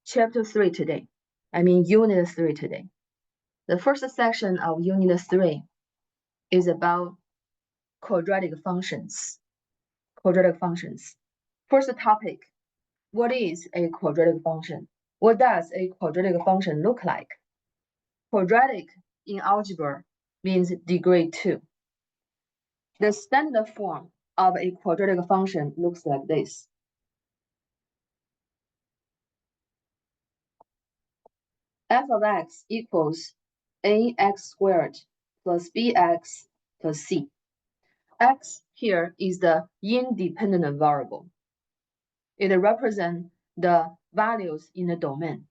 chapter 3 today. Unit 3 today. The first section of Unit 3 is about quadratic functions. Quadratic functions. First topic, what is a quadratic function? What does a quadratic function look like? Quadratic in algebra means degree 2. The standard form of a quadratic function looks like this. F of x equals ax squared plus bx plus c. X here is the independent variable. It represents the values in the domain.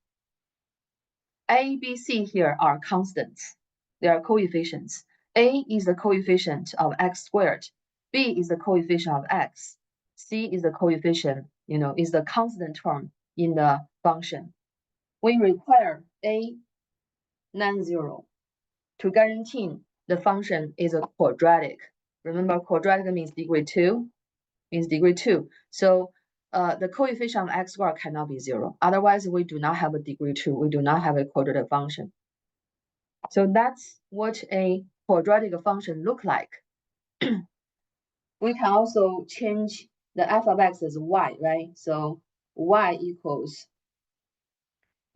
A, B, C here are constants. They are coefficients. A is the coefficient of x squared. B is the coefficient of x. C is the coefficient, is the constant term in the function. We require A non-zero to guarantee the function is a quadratic. Remember, quadratic means degree 2. So the coefficient of x squared cannot be 0. Otherwise, we do not have a degree 2. We do not have a quadratic function. So that's what a quadratic function looks like. We can also change the f of x as y, right? So y equals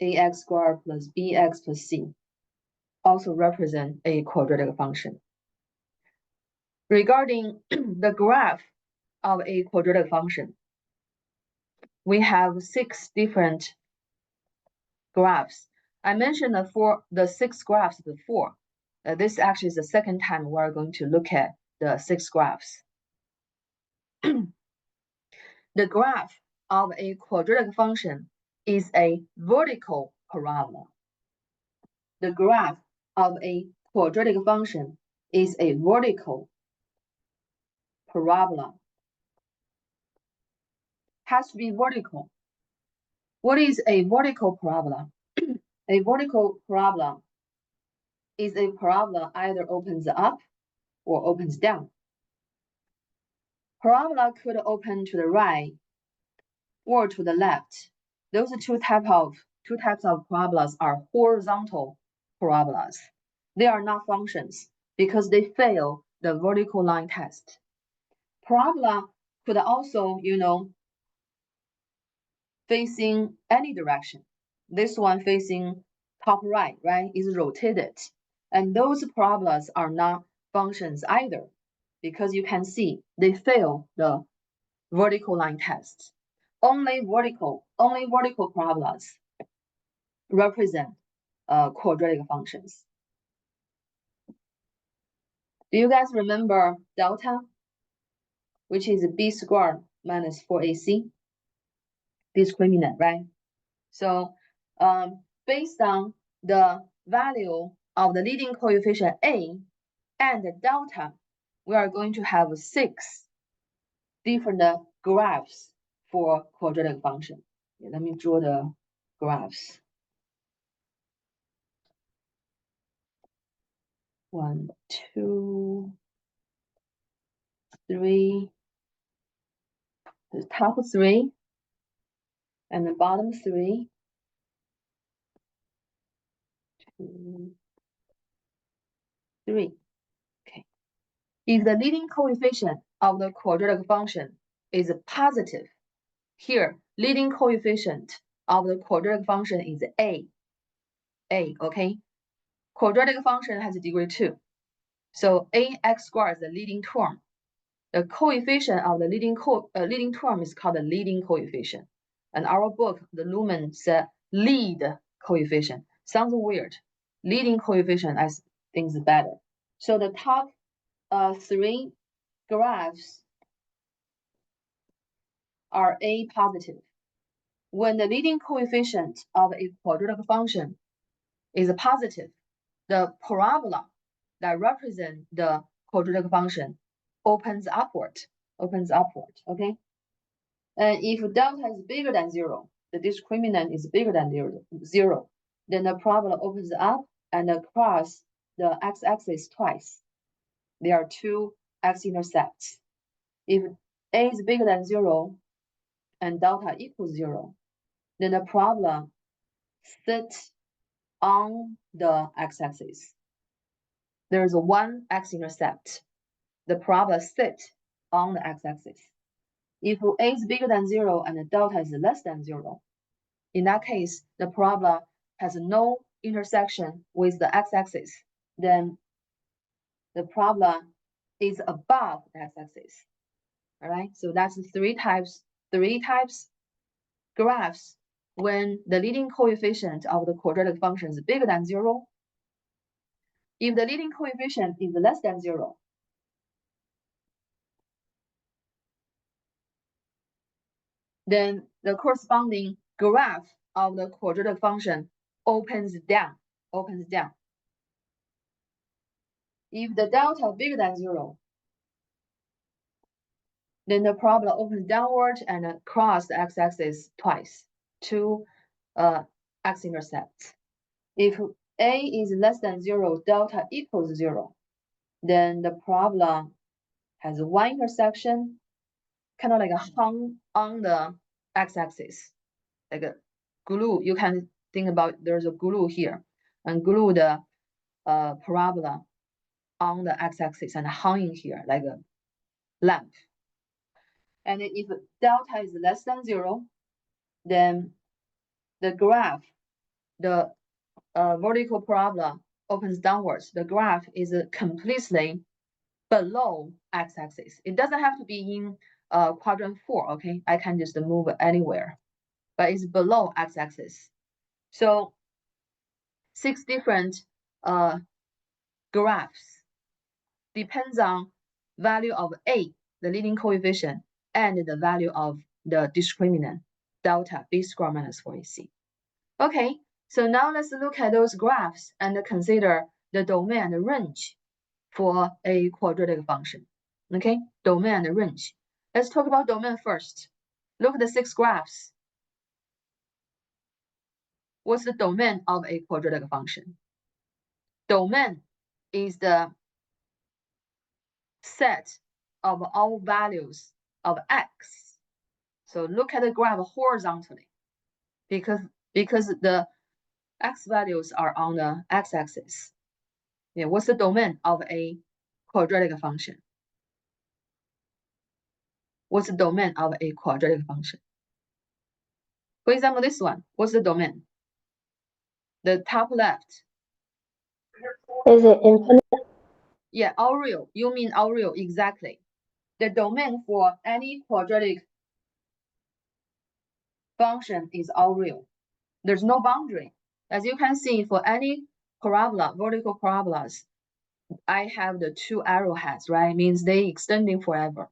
ax squared plus bx plus c. Also represent a quadratic function. Regarding the graph of a quadratic function, we have 6 different graphs. I mentioned the 6 graphs before. This actually is the second time we're going to look at the 6 graphs. The graph of a quadratic function is a vertical parabola. The graph of a quadratic function is a vertical parabola. Has to be vertical. What is a vertical parabola? A vertical parabola is a parabola either opens up or opens down. Parabola could open to the right or to the left. Those two types of parabolas are horizontal parabolas. They are not functions because they fail the vertical line test. Parabola could also, facing any direction. This one facing top right, is rotated. And those parabolas are not functions either, because you can see they fail the vertical line test. Only vertical parabolas represent quadratic functions. Do you guys remember delta, which is b squared minus 4ac? Discriminant, right? So based on the value of the leading coefficient a and the delta, we are going to have 6 different graphs for quadratic function. Let me draw the graphs. 1, 2, 3, the top 3 and the bottom 3. 2, 3. Okay. If the leading coefficient of the quadratic function is positive, here leading coefficient of the quadratic function is a, okay? Quadratic function has degree 2. So ax squared is the leading term. The coefficient of the leading term is called the leading coefficient. And our book, the Lumen, said lead coefficient. Sounds weird. Leading coefficient, I think is better. So the top 3 graphs are a positive. When the leading coefficient of a quadratic function is positive, the parabola that represents the quadratic function opens upward, okay? And if delta is bigger than 0, the discriminant is bigger than 0, then the parabola opens up and across the x-axis twice. There are 2 x-intercepts. If a is bigger than 0 and delta equals 0, then the parabola sit on the x-axis. There's one x-intercept. The parabola sit on the x-axis. If a is bigger than 0 and the delta is less than 0, in that case, the parabola has no intersection with the x-axis, then the parabola is above the x-axis. All right, so that's three types graphs when the leading coefficient of the quadratic function is bigger than 0. If the leading coefficient is less than 0, then the corresponding graph of the quadratic function opens down. If the delta bigger than 0, then the parabola opens downward and cross the x-axis twice, two x-intercepts. If a is less than 0, delta equals 0, then the parabola has one intersection, kind of like hung on the x-axis, like a glue. You can think about there's a glue here, and glue the parabola on the x-axis and hanging here like a lamp. And if delta is less than 0, then the graph, the vertical parabola opens downwards. The graph is completely below x-axis. It doesn't have to be in quadrant 4, okay? I can just move anywhere, but it's below x-axis. So 6 different graphs depends on value of a, the leading coefficient, and the value of the discriminant, delta b squared minus 4ac. Okay, so now let's look at those graphs and consider the domain and range for a quadratic function. Okay, domain and range. Let's talk about domain first. Look at the 6 graphs. What's the domain of a quadratic function? Domain is the set of all values of x. So look at the graph horizontally, because the x values are on the x-axis. Yeah, what's the domain of a quadratic function? What's the domain of a quadratic function? For example, this one, what's the domain? The top left. Is it infinite? Yeah, all real. You mean all real, exactly. The domain for any quadratic function is all real. There's no boundary. As you can see, for any parabola, vertical parabolas, I have the 2 arrowheads, right? It means they extending forever,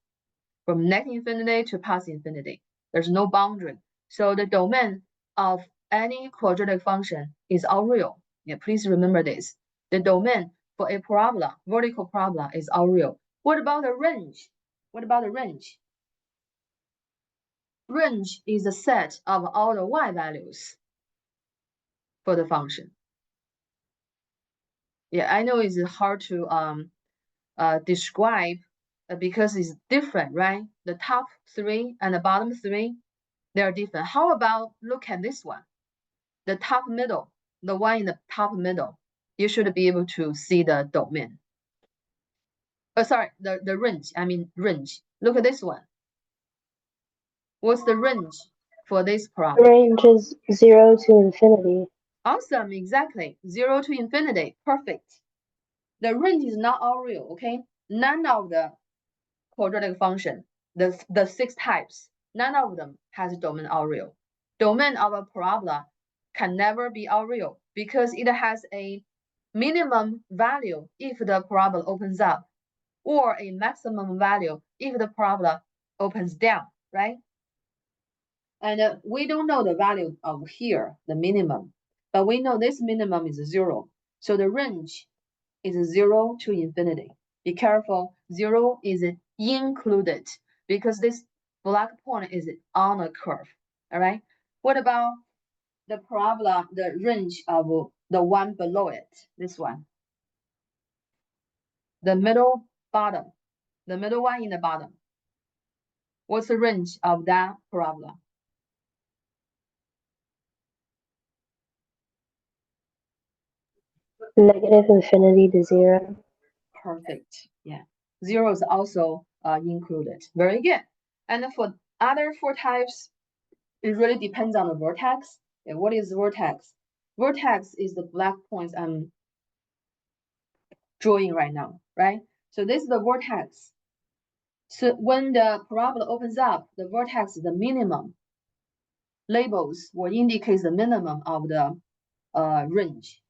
from net infinity to past infinity. There's no boundary. So the domain of any quadratic function is all real. Yeah, please remember this. The domain for a parabola, vertical parabola, is all real. What about the range? What about the range? Range is a set of all the y values for the function. Yeah, I know it's hard to describe because it's different, right? The top 3 and the bottom 3, they're different. How about look at this one? The top middle, the one in the top middle, you should be able to see the domain. Sorry, the range, I mean range. Look at this one. What's the range for this problem? The range is 0 to infinity. Awesome, exactly. 0 to infinity, perfect. The range is not all real, okay? None of the quadratic function, the 6 types, none of them has domain all real. Domain of a parabola can never be all real because it has a minimum value if the parabola opens up, or a maximum value if the parabola opens down, right? And we don't know the value of here, the minimum, but we know this minimum is 0. So the range is 0 to infinity. Be careful, 0 is included because this black point is on a curve, all right? What about the parabola, the range of the one below it, this one? The middle bottom, the middle one in the bottom. What's the range of that parabola? Negative infinity to 0. Perfect. Yeah. 0 is also included. Very good. And for other 4 types, it really depends on the vertex. Yeah, what is vertex? Vertex is the black points I'm drawing right now, right? So this is the vertex. So when the parabola opens up, the vertex is the minimum. Labels will indicate the minimum of the range.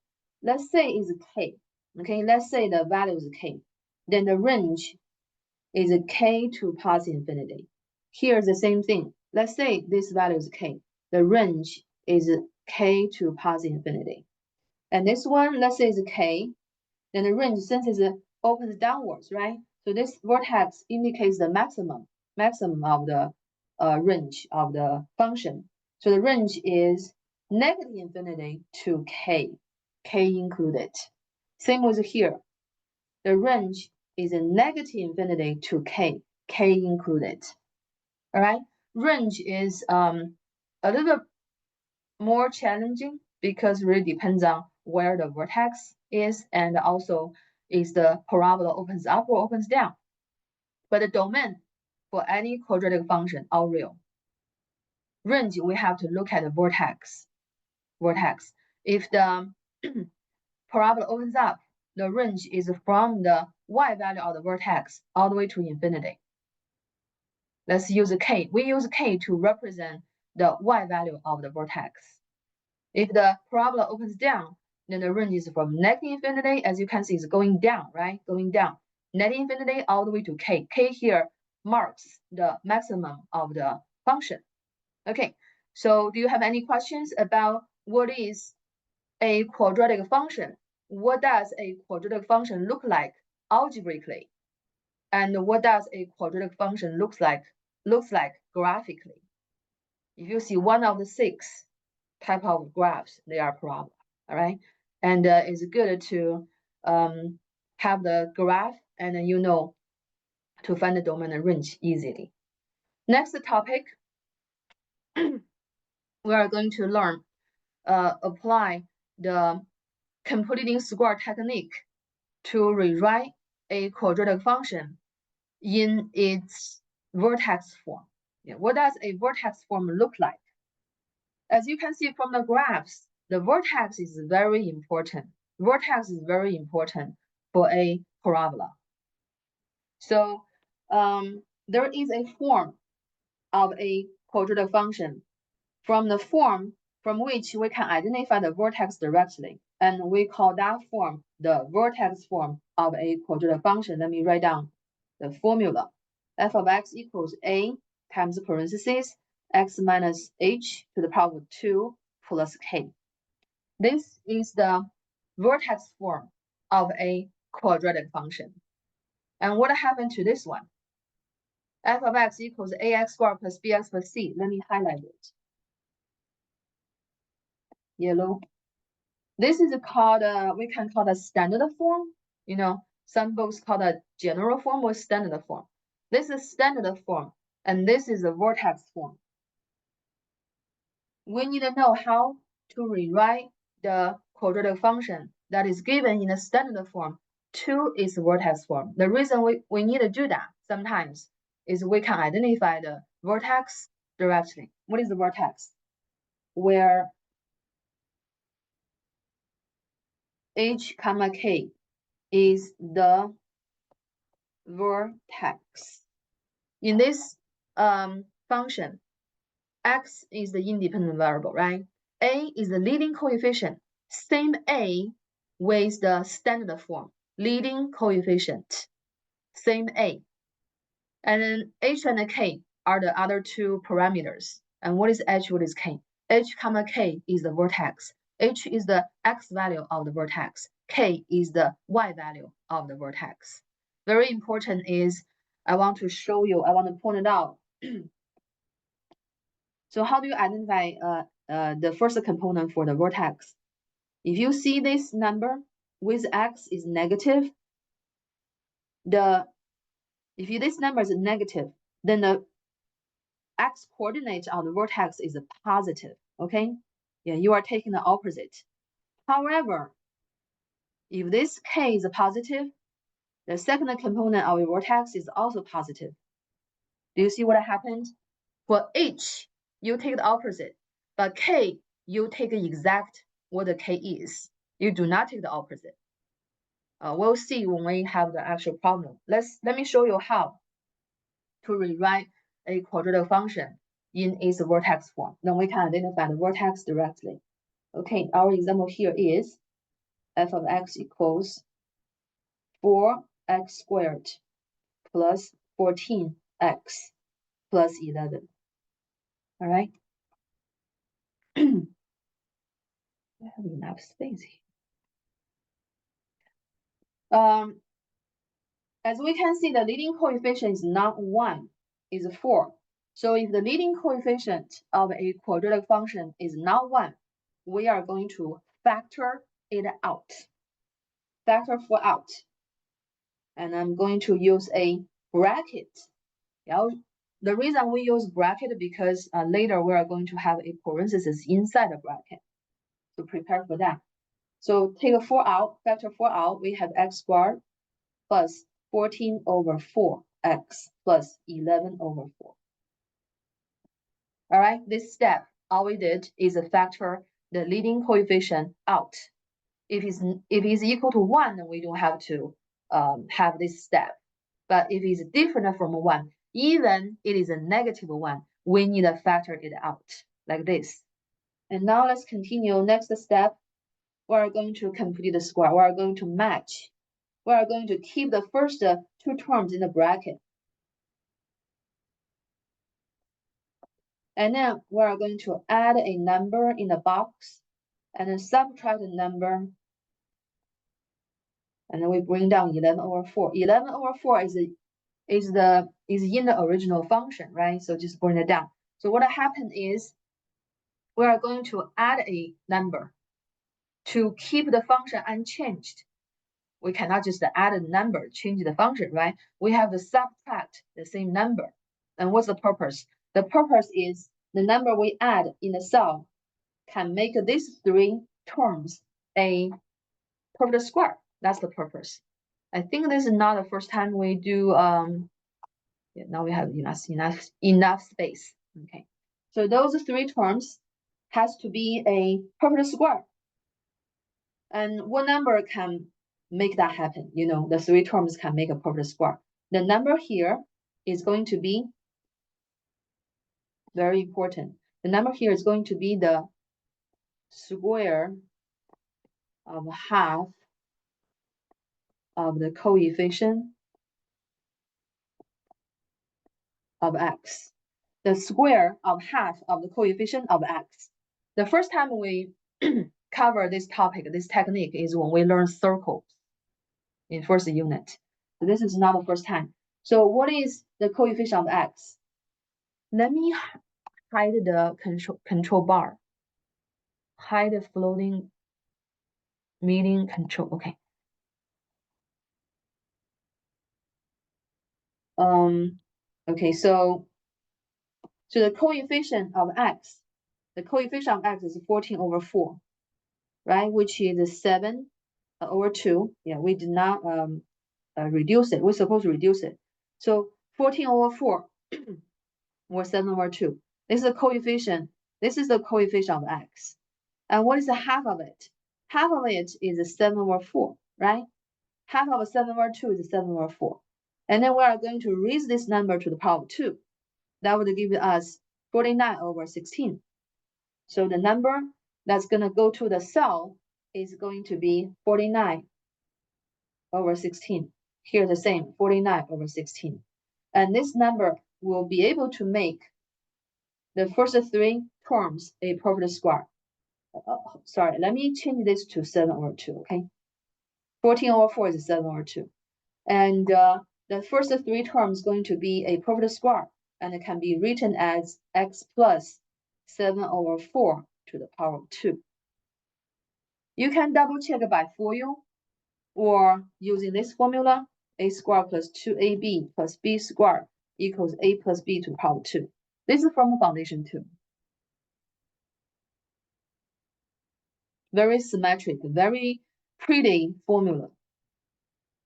Let's say is k. Okay, let's say the value is k. Then the range is k to positive infinity. Here's the same thing. Let's say this value is k. The range is k to positive infinity. And this one, let's say is k. Then the range, since it opens downwards, right? So this vertex indicates the maximum of the range of the function. So the range is negative infinity to k included. Same with here. The range is a negative infinity to k included. All right. Range is a little bit more challenging because it really depends on where the vertex is and also is the parabola opens up or opens down. But the domain for any quadratic function are real. Range, we have to look at the vertex. If the parabola opens up, the range is from the y value of the vertex all the way to infinity. Let's use k. We use k to represent the y value of the vertex. If the parabola opens down, then the range is from negative infinity, as you can see, is going down, right? Going down. Negative infinity all the way to k. K here marks the maximum of the function. Okay, so do you have any questions about what is a quadratic function? What does a quadratic function look like algebraically? And what does a quadratic function looks like graphically? If you see one of the 6 type of graphs, they are parabola, all right? And it's good to have the graph and then you know to find the domain and range easily. Next topic, we are going to learn apply the completing square technique to rewrite a quadratic function in its vertex form. Yeah, what does a vertex form look like? As you can see from the graphs, the vertex is very important. Vertex is very important for a parabola. So there is a form of a quadratic function from the form from which we can identify the vertex directly. And we call that form the vertex form of a quadratic function. Let me write down the formula. F of x equals a times parentheses x minus h to the power of 2 plus k. This is the vertex form of a quadratic function. And what happened to this one? F of x equals ax squared plus bx plus c. Let me highlight it. Yellow. This is called, we can call the standard form. You know, some books call the general form or standard form. This is standard form, and this is the vertex form. We need to know how to rewrite the quadratic function that is given in the standard form to its vertex form. The reason we need to do that sometimes is we can identify the vertex directly. What is the vertex? Where h comma k is the vertex. In this function, x is the independent variable, right? A is the leading coefficient. Same A with the standard form, leading coefficient. Same A. And then h and k are the other 2 parameters. And what is h, what is k? H comma k is the vertex. H is the x value of the vertex. K is the y value of the vertex. Very important is I want to show you, I want to point it out. So how do you identify the first component for the vertex? If you see this number with x is negative, if this number is negative, then the x coordinate of the vertex is positive, okay? Yeah, you are taking the opposite. However, If this k is positive, the second component of your vertex is also positive. Do you see what happened? For h, you take the opposite, but k, you take exact what the k is. You do not take the opposite. We'll see when we have the actual problem. Let me show you how to rewrite a quadratic function in its vertex form. Then we can identify the vertex directly. Okay, our example here is f of x equals 4x squared plus 14x plus 11. All right. I have enough space here. As we can see, the leading coefficient is not 1, is 4. So if the leading coefficient of a quadratic function is not 1, we are going to factor it out. Factor 4 out. And I'm going to use a bracket. The reason we use bracket because later we are going to have a parenthesis inside the bracket. So prepare for that. So take a 4 out, factor 4 out, we have x squared plus 14 over 4x plus 11 over 4. All right, this step, all we did is factor the leading coefficient out. If it's equal to 1, then we don't have to have this step. But if it's different from 1, even it is a negative 1, we need to factor it out like this. And now let's continue. Next step, we're going to complete the square. We're going to match. We're going to keep the first 2 terms in the bracket. And then we're going to add a number in the box and then subtract the number. And then we bring down 11 over 4. 11 over 4 is in the original function, right? So just bring it down. So what happened is we are going to add a number to keep the function unchanged. We cannot just add a number, change the function, right? We have to subtract the same number. And what's the purpose? The purpose is the number we add in the cell can make these 3 terms a perfect square. That's the purpose. I think this is not the first time we do, yeah, now we have enough space. Okay, so those 3 terms has to be a perfect square. And what number can make that happen? You know, the 3 terms can make a perfect square. The number here is going to be very important. The number here is going to be the square of half of the coefficient of x. The square of half of the coefficient of x. The first time we cover this topic, this technique, is when we learn circles in first unit. So this is not the first time. So what is the coefficient of x? Let me hide the control bar. Hide the floating meeting control. Okay. Okay, so the coefficient of x, is 14 over 4, right? Which is 7 over 2. Yeah, we did not reduce it. We're supposed to reduce it. So 14 over 4 or 7 over 2. This is the coefficient. This is the coefficient of x. And what is the half of it? Half of it is 7 over 4, right? Half of 7 over 2 is 7 over 4. And then we are going to raise this number to the power of 2. That would give us 49 over 16. So the number that's going to go to the cell is going to be 49 over 16. Here the same, 49 over 16. And this number will be able to make the first 3 terms a perfect square. Sorry, let me change this to 7 over 2, okay? 14 over 4 is 7 over 2. And the first 3 terms going to be a perfect square, and it can be written as x plus 7 over 4 to the power of 2. You can double check by FOIL or using this formula, a squared plus 2ab plus b squared equals a plus b to the power of 2. This is from the foundation 2. Very symmetric, very pretty formula,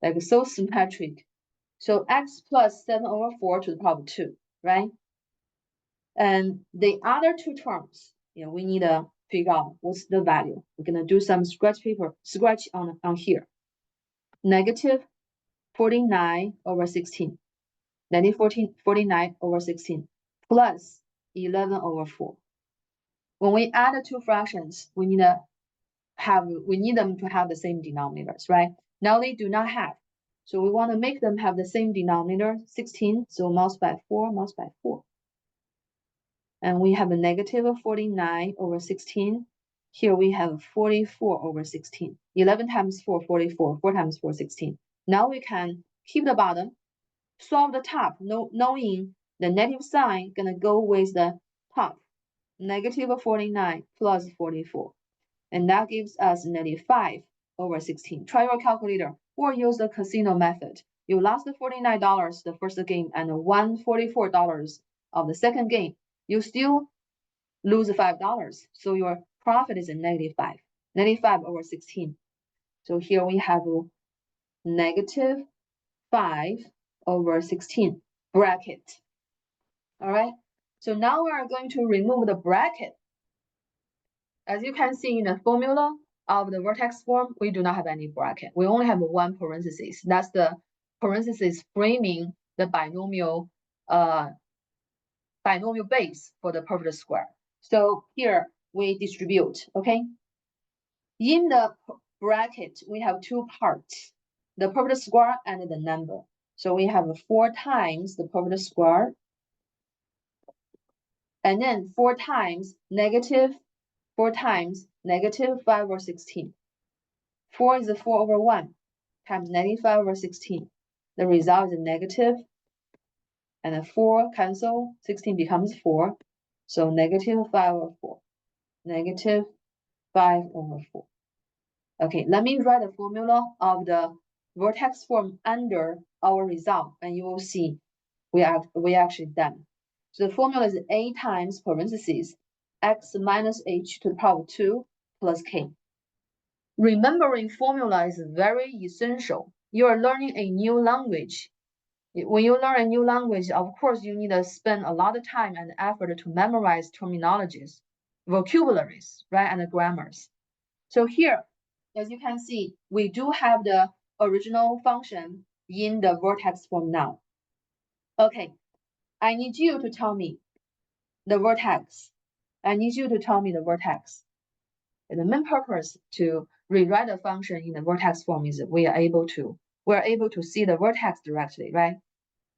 like so symmetric. So x plus 7/4 to the power 2, right? And the other two terms, we need to figure out what's the value. We're gonna do some scratch on here. Negative 49/16. Negative 49/16 plus 11/4. When we add the two fractions, we need them to have the same denominators, right? Now they do not have. So we want to make them have the same denominator, 16. So multiply 4. And we have a negative 49/16. Here we have 44/16. 11 times 4, 44. 4 times 4, 16. Now we can keep the bottom, solve the top, knowing the negative sign gonna go with the top. Negative 49 plus 44. And that gives us negative 5/16. Try your calculator or use the casino method. You lost $49 the first game and won $44 of the second game. You still lose $5. So your profit is a negative 5. Negative 5/16. So here we have negative 5/16 bracket. All right. So now we are going to remove the bracket. As you can see in the formula of the vertex form, we do not have any bracket. We only have one parenthesis. That's the parenthesis framing the binomial base for the perfect square. So here we distribute, okay? In the bracket, we have two parts, the perfect square and the number. So we have 4 times the perfect square, and then 4 times negative 5/16. 4 is 4/1 times negative 5/16. The result is negative, and then 4 cancel, 16 becomes 4. So negative 5/4. Negative 5/4. Okay, let me write the formula of the vertex form under our result, and you will see we actually done. So the formula is a times parentheses x minus h to the power 2 plus k. Remembering formula is very essential. You are learning a new language. When you learn a new language, of course, you need to spend a lot of time and effort to memorize terminologies, vocabularies, right, and the grammars. So here, as you can see, we do have the original function in the vertex form now. Okay, I need you to tell me the vertex. I need you to tell me the vertex. And the main purpose to rewrite the function in the vertex form is we're able to see the vertex directly, right?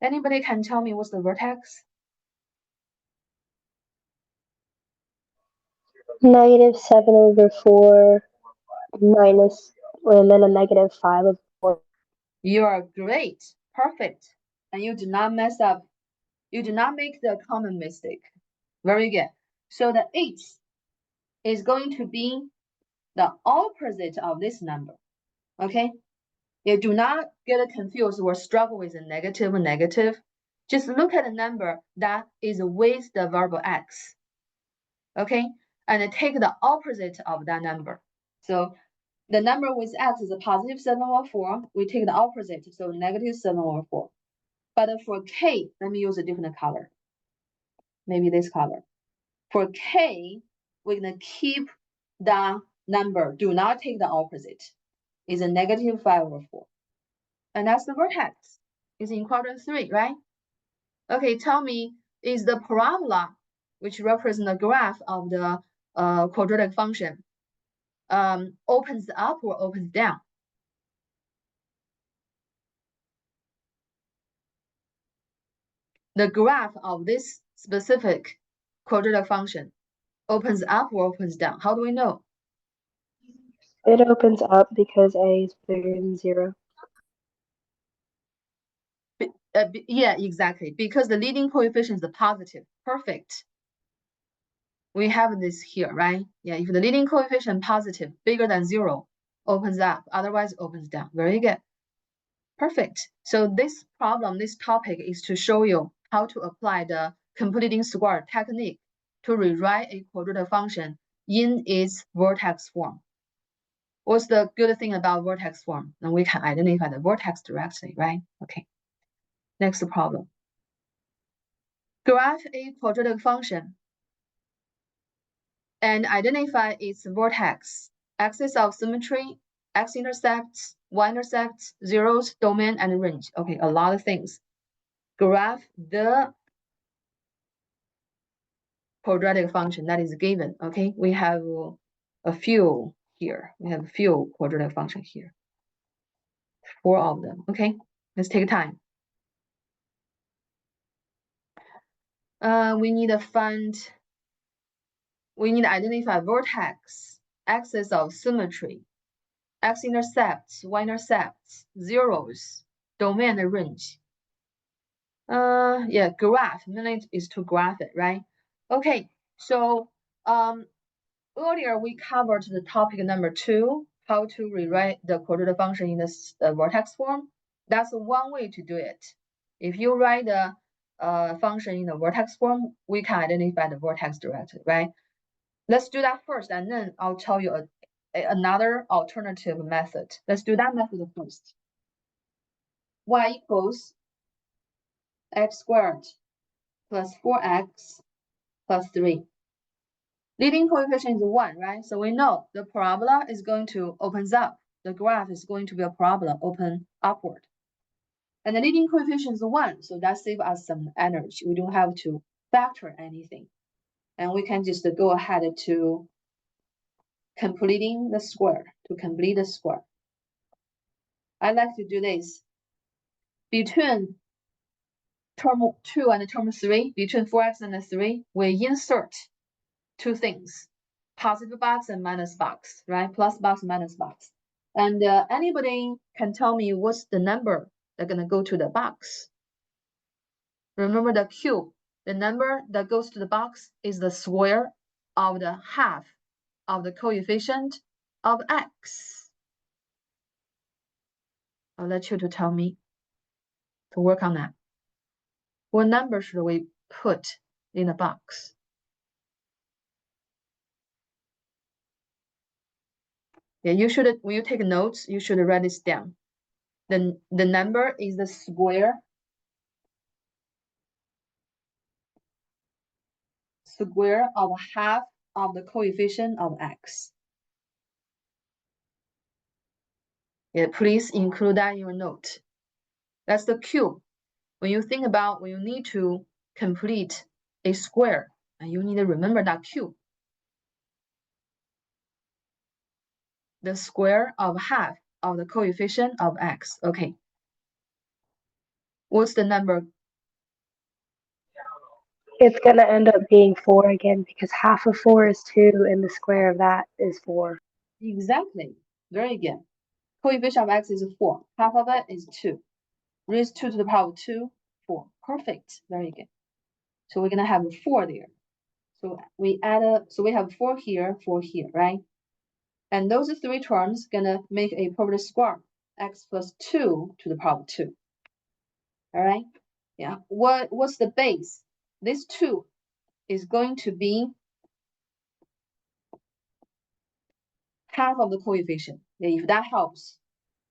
Anybody can tell me what's the vertex? Negative 7/4 minus, and then a negative 5/4. You are great, perfect, and you do not mess up. You do not make the common mistake. Very good. So the 8 is going to be the opposite of this number. Okay? You do not get confused or struggle with a negative. Just look at the number that is with the variable x. Okay? And take the opposite of that number. So the number with x is a positive 7/4. We take the opposite, so negative 7/4. But for k, let me use a different color. Maybe this color. For k, we're going to keep the number. Do not take the opposite. It's a negative 5/4. And that's the vertex. It's in quadrant 3, right? Okay, tell me, is the parabola, which represents the graph of the quadratic function, opens up or opens down? The graph of this specific quadratic function opens up or opens down? How do we know? It opens up because a is bigger than 0. Yeah, exactly. Because the leading coefficient is positive. Perfect. We have this here, right? Yeah, if the leading coefficient positive, bigger than 0, opens up, otherwise opens down. Very good. Perfect. So this problem, this topic is to show you how to apply the completing square technique to rewrite a quadratic function in its vertex form. What's the good thing about vertex form? And we can identify the vertex directly, right? Okay. Next problem. Graph a quadratic function and identify its vertex, axis of symmetry, x-intercepts, y-intercepts, zeros, domain, and range. Okay, a lot of things. Graph the quadratic function that is given. Okay, we have a few here. We have a few quadratic functions here. 4 of them. Okay, let's take time. We need to identify vertex, axis of symmetry, x-intercepts, y-intercepts, zeros, domain, and range. Yeah, graph. Mainly is to graph it, right? Okay, so earlier we covered the topic number 2, how to rewrite the quadratic function in the vertex form. That's one way to do it. If you write the function in the vertex form, we can identify the vertex directly, right? Let's do that first, and then I'll tell you another alternative method. Let's do that method first. Y equals x squared plus 4x plus 3. Leading coefficient is 1, right? So we know the parabola is going to opens up. The graph is going to be a parabola, open upward. And the leading coefficient is 1, so that saves us some energy. We don't have to factor anything. And we can just go ahead to completing the square, to complete the square. I like to do this. Between term 2 and term 3, between 4x and 3, we insert 2 things, positive box and minus box, right? Plus box, minus box. And anybody can tell me what's the number that's gonna go to the box? Remember the cube, the number that goes to the box is the square of the half of the coefficient of x. I'll let you to tell me to work on that. What number should we put in the box? Yeah, you should, when you take notes, you should write this down. The number is the square of half of the coefficient of x. Yeah, please include that in your note. That's the cube. When you think about when you need to complete a square, and you need to remember that cube. The square of half of the coefficient of x. Okay. What's the number? It's going to end up being 4 again because half of 4 is 2 and the square of that is 4. Exactly. Very good. Coefficient of x is 4. Half of it is 2. Raise 2 to the power of 2, 4. Perfect. Very good. So we're going to have 4 there. So we add so we have 4 here, right? And those 3 terms gonna make a perfect square, x plus 2 to the power of 2. All right? Yeah. What's the base? This 2 is going to be half of the coefficient. Yeah, if that helps.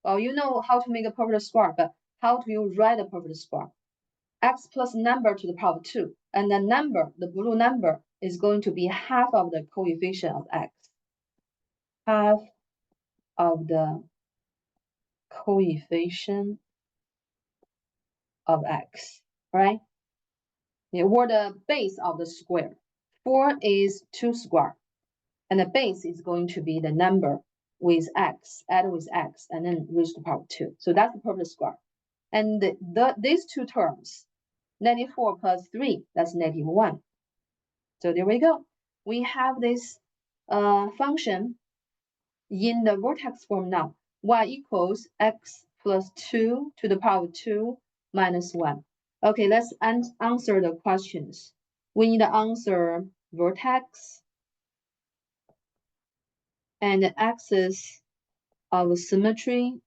Well, you know how to make a perfect square, but how do you write a perfect square? X plus number to the power of 2. And the number, the blue number, is going to be half of the coefficient of x. Half of the coefficient of x, right? Yeah, or the base of the square. 4 is 2 square. And the base is going to be the number with x, add with x, and then raised to the power of 2. So that's the perfect square. And these 2 terms, -4 plus 3, that's -1. So there we go. We have this function in the vertex form now. Y equals x plus 2 to the power of 2 minus 1. Okay, let's answer the questions. We need to answer vertex and the axis of symmetry,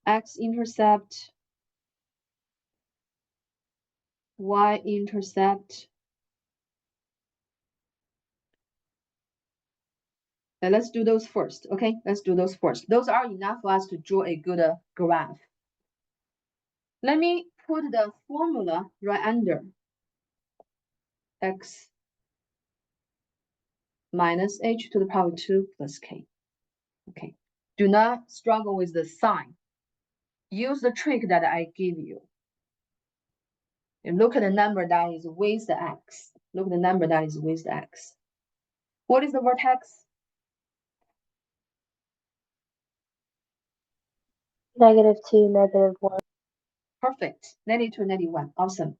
x-intercept, y-intercept, Now let's do those first, okay? Let's do those first. Those are enough for us to draw a good graph. Let me put the formula right under x minus h to the power 2 plus k. Okay, do not struggle with the sign. Use the trick that I give you. And look at the number that is with the x. Look at the number that is with the x. What is the vertex? -2, -1. Perfect. 92, 91. Awesome.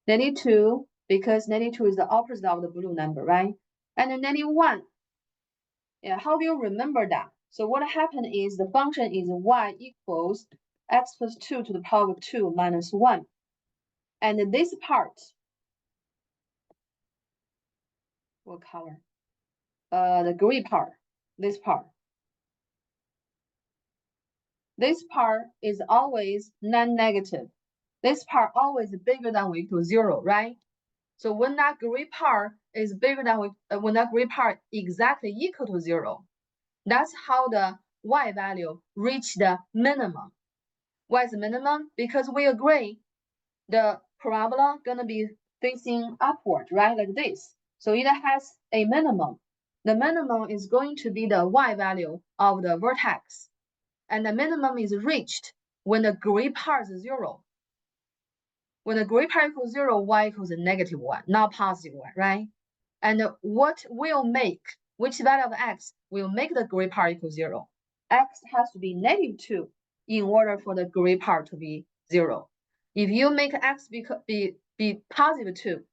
92, because 92 is the opposite of the blue number, right? And then 91. Yeah, how do you remember that? So what happened is the function is y equals x plus 2 to the power of 2 minus 1. And this part, what color? The gray part, this part. This part is always non-negative. This part always bigger than or equal to 0, right? So when that gray part is bigger than when that gray part exactly equal to 0, that's how the y value reach the minimum. Why is the minimum? Because we agree the parabola gonna be facing upward, right? Like this. So it has a minimum. The minimum is going to be the y value of the vertex. And the minimum is reached when the gray part is 0. When the gray part equals 0, y equals a -1, not positive 1, right? And what will make, which value of x will make the gray part equal 0? X has to be -2 in order for the gray part to be 0. If you make x be positive 2,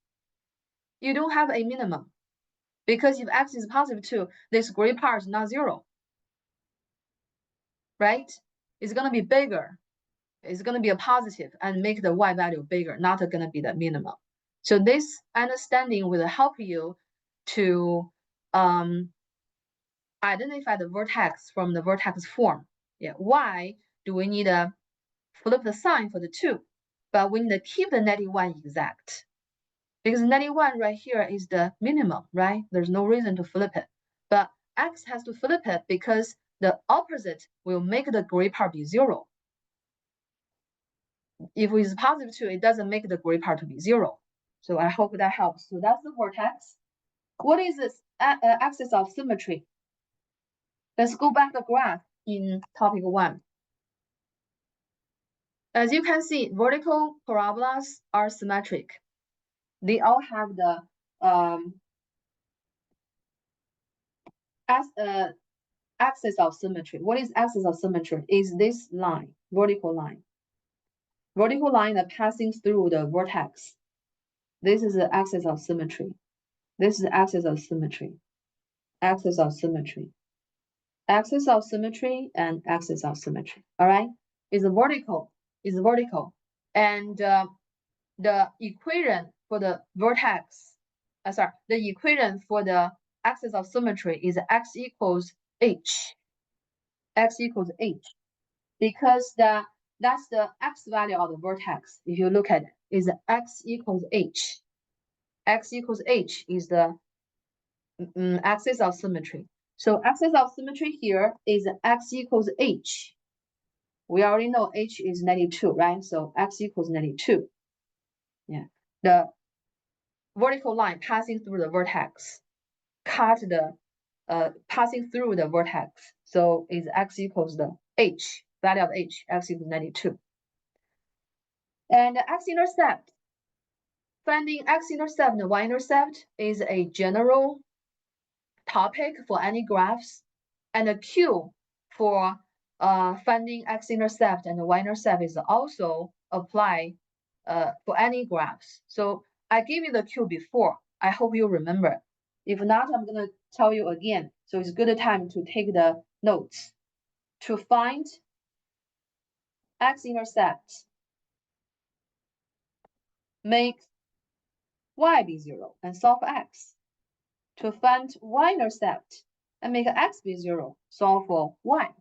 you don't have a minimum. Because if x is positive 2, this gray part is not 0. Right? It's going to be bigger. It's going to be a positive and make the y value bigger, not going to be the minimum. So this understanding will help you to identify the vertex from the vertex form. Yeah. Why do we need to flip the sign for the 2? But we need to keep the -1 exact. Because -1 right here is the minimum, right? There's no reason to flip it. But x has to flip it because the opposite will make the gray part be 0. If it's positive 2, it doesn't make the gray part to be 0. So I hope that helps. So that's the vertex. What is this axis of symmetry? Let's go back the graph in topic 1. As you can see, vertical parabolas are symmetric. They all have the axis of symmetry. What is axis of symmetry? Is this line, vertical line. Vertical line that passing through the vertex. This is the axis of symmetry. This is the axis of symmetry. Axis of symmetry. Axis of symmetry and axis of symmetry. All right, is vertical. Is vertical, and the equation for the vertex. The equation for the axis of symmetry is x equals h. X equals h, because that's the x value of the vertex. If you look at it, is x equals h. X equals h is the axis of symmetry. So axis of symmetry here is x equals h. We already know h is 92, right? So x equals 92. Yeah, the vertical line passing through the vertex cut the passing through the vertex. So is x equals the h, value of h, x equals 92. And x-intercept. Finding x-intercept and y-intercept is a general topic for any graphs, and the Q for finding x-intercept and y-intercept is also applied for any graphs. So I gave you the Q before. I hope you remember. If not, I'm going to tell you again. So it's a good time to take the notes. To find x-intercept, make y be 0 and solve x. To find y-intercept and make x be 0, solve for y.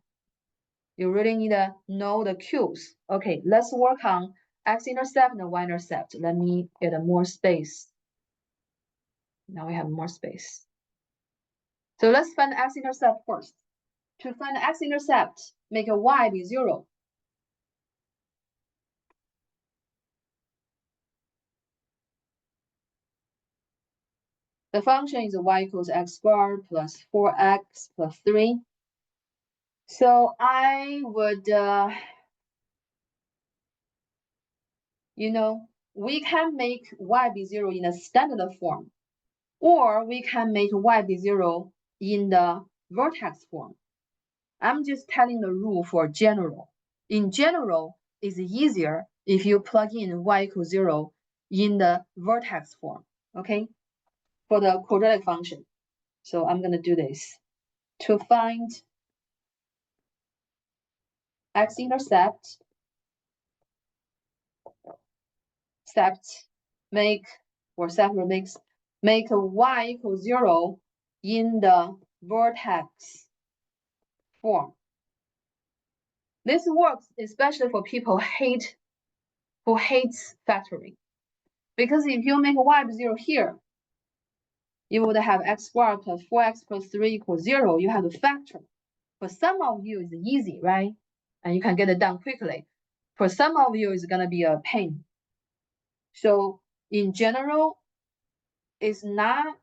You really need to know the cues. Okay, let's work on x-intercept and y-intercept. Let me get more space. Now we have more space. So let's find the x-intercept first. To find the x-intercept, make a y be 0. The function is y equals x squared plus 4x plus 3. So I would, we can make y be 0 in a standard form, or we can make y be 0 in the vertex form. I'm just telling the rule for general. In general, it's easier if you plug in y equals 0 in the vertex form, okay, for the quadratic function. So I'm going to do this. To find x-intercept, make a y equals 0 in the vertex form. This works especially for people who hates factoring. Because if you make y be 0 here, you would have x squared plus 4x plus 3 equals 0. You have to factor. For some of you, it's easy, right? And you can get it done quickly. For some of you, it's going to be a pain. So in general, it's not,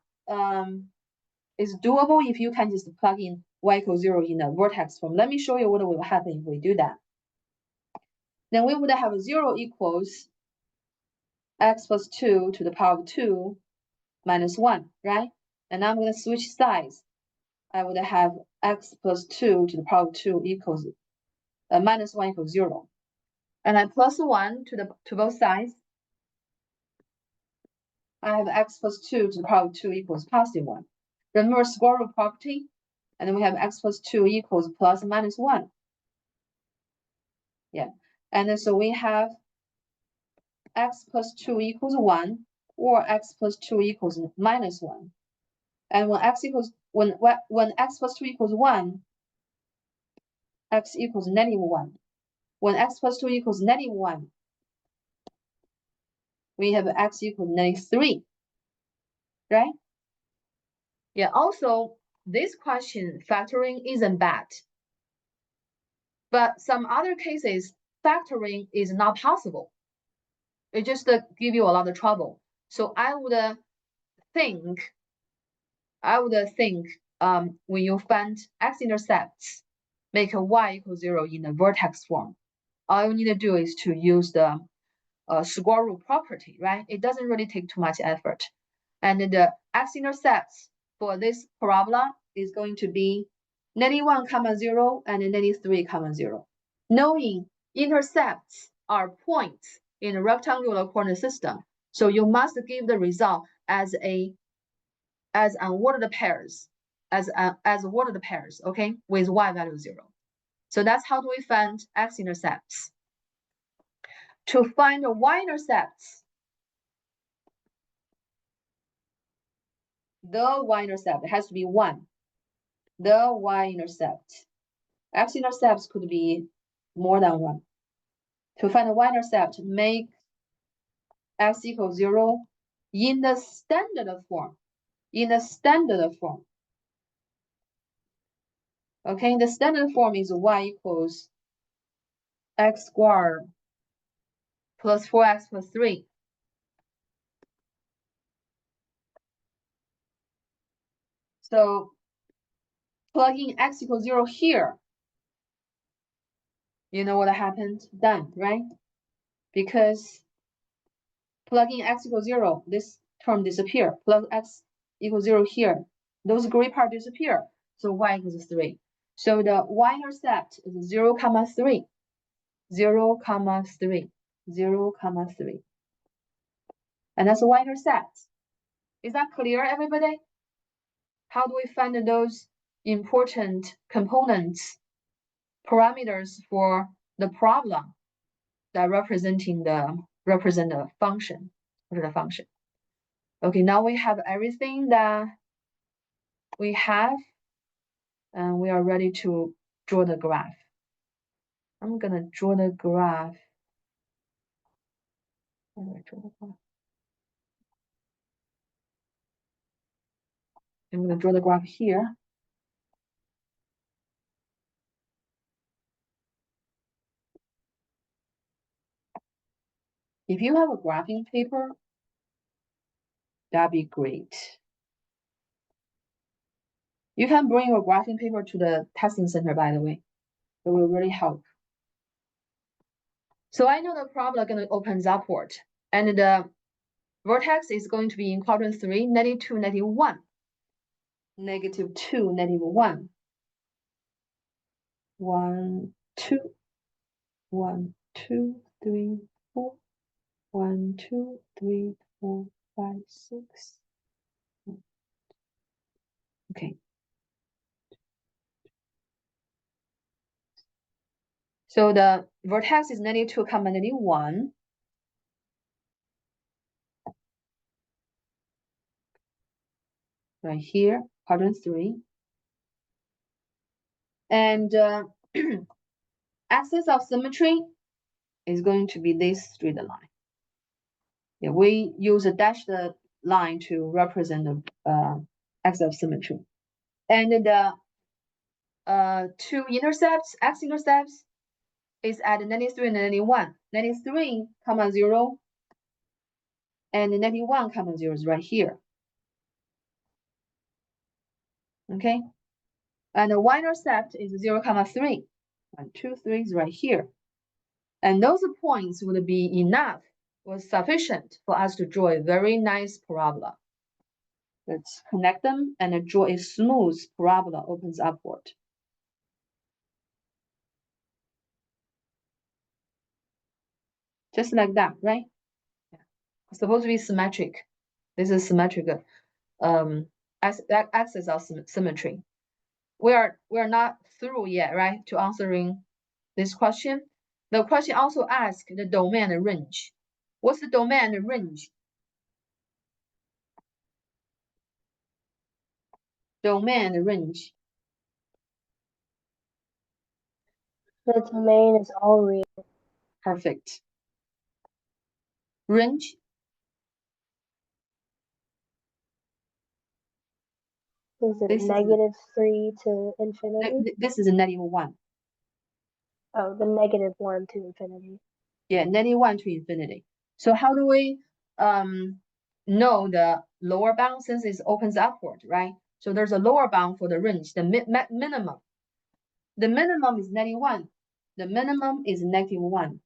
it's doable if you can just plug in y equals 0 in the vertex form. Let me show you what will happen if we do that. Then we would have 0 equals x plus 2 to the power of 2 minus 1, right? And I'm going to switch sides. I would have x plus 2 to the power of 2 equals minus 1 equals 0. And I plus 1 to both sides. I have x plus 2 to the power of 2 equals positive 1. Remember square root property? And then we have x plus 2 equals plus minus 1. Yeah. And then so we have x plus 2 equals 1, or x plus 2 equals minus 1. And when x plus 2 equals 1, x equals negative 1. When x plus 2 equals negative 1, we have x equals negative 3, right? Yeah, also, this question, factoring isn't bad. But some other cases, factoring is not possible. It just give you a lot of trouble. So I would think when you find x-intercepts, make a y equals 0 in the vertex form. All you need to do is to use the square root property, right? It doesn't really take too much effort. And the x-intercepts for this parabola is going to be negative 1 comma 0 and negative 3 comma 0. Knowing intercepts are points in a rectangular coordinate system, so you must give the result as ordered pairs, okay, with y value 0. So that's how do we find x-intercepts. To find the y-intercepts, the y-intercept has to be 1. The y-intercept. X-intercepts could be more than 1. To find the y-intercept, make x equals 0 in the standard form. In the standard form. Okay, the standard form is y equals x squared plus 4x plus 3. So plugging x equals 0 here, you know what happened? Done, right? Because plugging x equals 0, this term disappear. Plug x equals 0 here. Those gray part disappear. So y equals 3. So the y-intercept is 0, 3. 0, 3. 0, 3. And that's y-intercept. Is that clear, everybody? How do we find those important components, parameters for the problem that represent the function or the function? Okay, now we have everything that we have, and we are ready to draw the graph. I'm gonna draw the graph. Where do I draw the graph? I'm gonna draw the graph here. If you have a graphing paper, that'd be great. You can bring your graphing paper to the testing center, by the way. It will really help. So I know the parabola going to opens upward, and the vertex is going to be in quadrant 3, -2, -1. -2, -1. 1, 2, 1, 2, 3, 4. 1, 2, 3, 4, 5, 6. Okay. So the vertex is -2, -1. Right here, quadrant 3. And axis of symmetry is going to be this straight line. Yeah, we use a dashed line to represent the axis of symmetry. And the two intercepts, x-intercepts, is at -3 and -1. -3, 0, and -1, 0 is right here. Okay, and the y-intercept is 0, 3. 1, 2, 3 is right here. And those points would be enough, was sufficient for us to draw a very nice parabola. Let's connect them and draw a smooth parabola opens upward. Just like that, right? Yeah. It's supposed to be symmetric. This is symmetric axis of symmetry. We are not through yet, right? To answering this question. The question also asks the domain and range. What's the domain and range? Domain and range. The domain is all real. Perfect. Range. Is it -3 to infinity? This is a -1. Oh, the -1 to infinity. Yeah, -1 to infinity. So how do we know the lower bound since it opens upward, right? So there's a lower bound for the range, the minimum. The minimum is -1. The minimum is -1.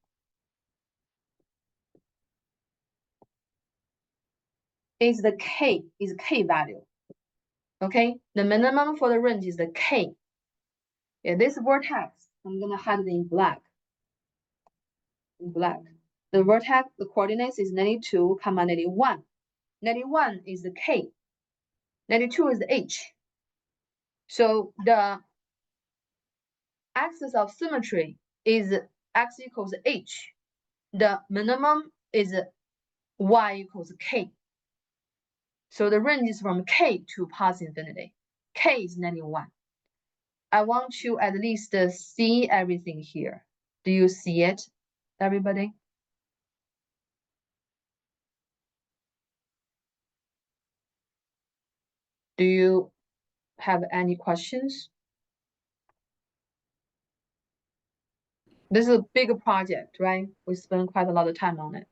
Is the k value. Okay, the minimum for the range is the k. Yeah, this vertex, I'm gonna highlight it in black. In black. The vertex, the coordinates is -2, -1. -1 is the k. -2 is the h. So the axis of symmetry is x equals h. The minimum is y equals k. So the range is from k to positive infinity. K is -1. I want you at least see everything here. Do you see it, everybody? Do you have any questions? This is a big project, right? We spent quite a lot of time on it.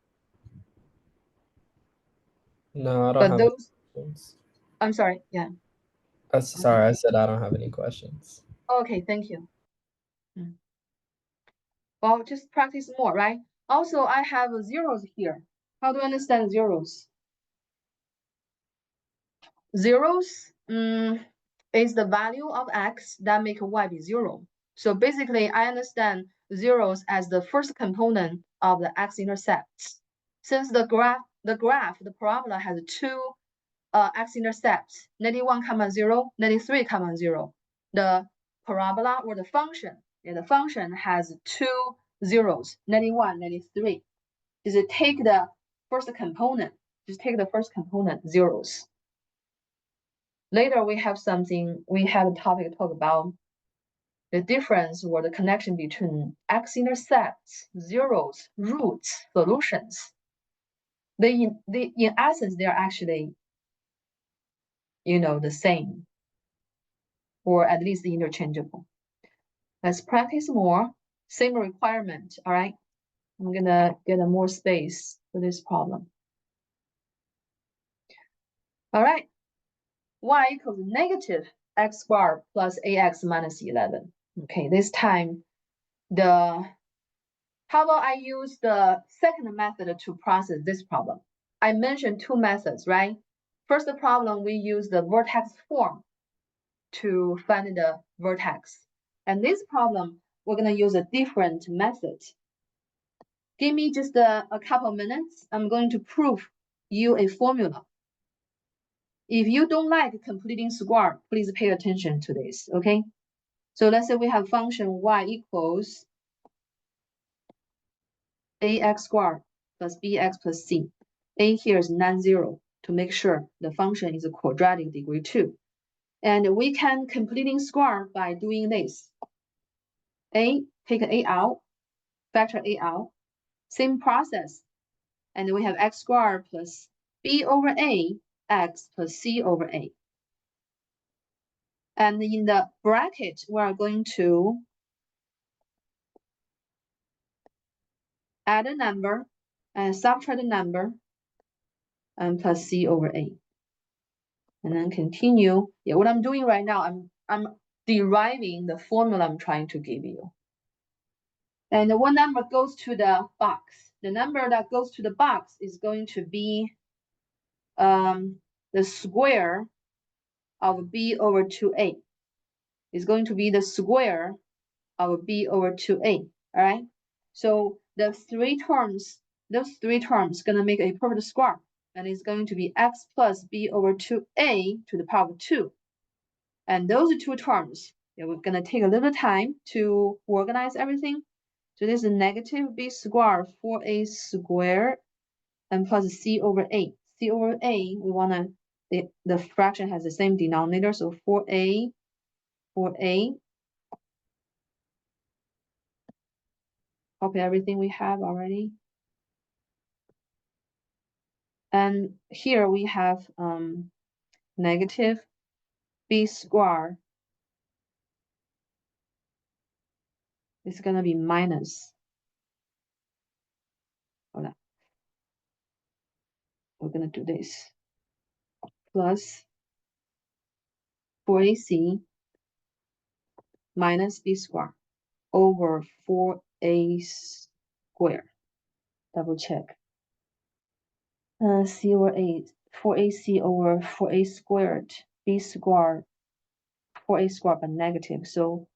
No, I don't have any questions. I'm sorry, yeah. Sorry, I said I don't have any questions. Okay, thank you. Well, just practice more, right? Also, I have zeros here. How do you understand zeros? Zeros is the value of x that make y be 0. So basically, I understand zeros as the first component of the x-intercepts. Since the parabola has two x-intercepts, -1, 0, -3, 0. The parabola or the function has two zeros, -1, -3. Just take the first component. Just take the first component, zeros. Later, we have a topic to talk about the difference or the connection between x-intercepts, zeros, roots, solutions. In essence, they're actually, the same, or at least interchangeable. Let's practice more. Same requirement, all right? I'm gonna get more space. for this problem. All right, y equals negative x squared plus ax minus 11. Okay, this time how about I use the second method to process this problem? I mentioned two methods, right? First problem, we use the vertex form to find the vertex. And this problem, we're gonna use a different method. Give me just a couple minutes. I'm going to prove you a formula. If you don't like completing square, please pay attention to this, okay? So let's say we have function y equals ax squared plus bx plus c. A here is non-zero to make sure the function is a quadratic degree 2. And we can completing square by doing this. A, take A out, factor A out, same process. And we have x squared plus b over a, x plus c over a. And in the bracket, we are going to add a number and subtract a number and plus c over a. And then continue. Yeah, what I'm doing right now, I'm deriving the formula I'm trying to give you. And what number goes to the box? The number that goes to the box is going to be the square of b over 2a. Is going to be the square of b over 2a. All right. So those three terms gonna make a perfect square, and it's going to be x plus b over 2a to the power of 2. And those two terms, yeah, we're gonna take a little time to organize everything. So this is negative b squared 4a squared and plus c over a. C over a, we wanna, the fraction has the same denominator, so 4a, copy everything we have already. And here we have negative b squared. It's gonna be minus. Hold on. We're gonna do this. Plus 4ac minus b squared over 4a squared. Double check. C over 8, 4ac over 4a squared, b squared, 4a squared but negative. So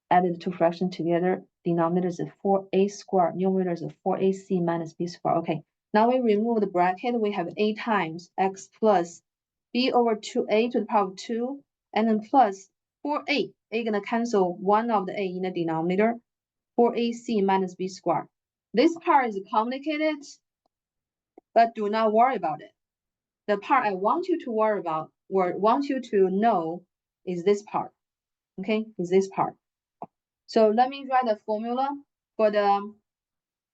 added the two fractions together, denominator is 4a squared, numerator is 4ac minus b squared. Okay, now we remove the bracket, we have a times x plus b over 2a to the power of 2, and then plus 4a. A gonna cancel one of the a in the denominator, 4ac minus b squared. This part is complicated, but do not worry about it. The part I want you to worry about or want you to know is this part, okay, is this part. So let me write the formula for the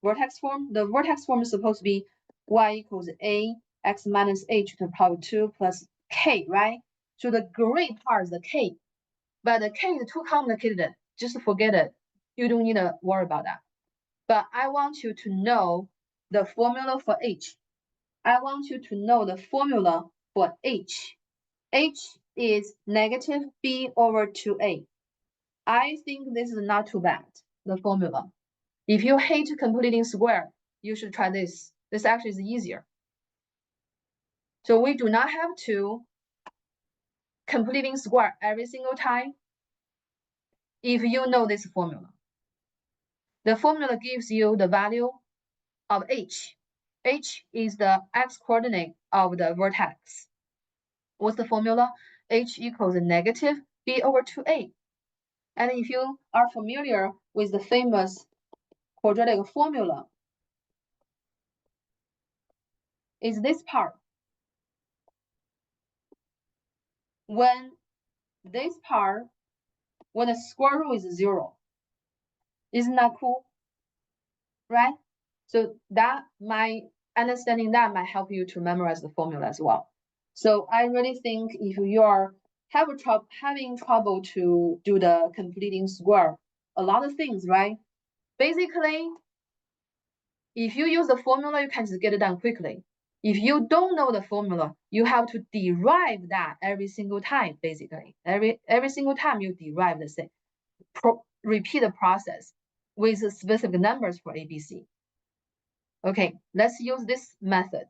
vertex form. The vertex form is supposed to be y equals a x minus h to the power 2 plus k, right? So the gray part is the k, but the k is too complicated. Just forget it. You don't need to worry about that. But I want you to know the formula for h. I want you to know the formula for h. H is negative b over 2a. I think this is not too bad, the formula. If you hate completing square, you should try this. This actually is easier. So we do not have to completing square every single time if you know this formula. The formula gives you the value of h. H is the x-coordinate of the vertex. What's the formula? H equals negative b over 2a. And if you are familiar with the famous quadratic formula, is this part. When this part, when the square root is 0, isn't that cool? Right? So that might, understanding that might help you to memorize the formula as well. So I really think if you are having trouble to do the completing square, a lot of things, right? Basically, If you use the formula, you can just get it done quickly. If you don't know the formula, you have to derive that every single time, basically. Every single time you derive the same, repeat the process with specific numbers for ABC. Okay, let's use this method.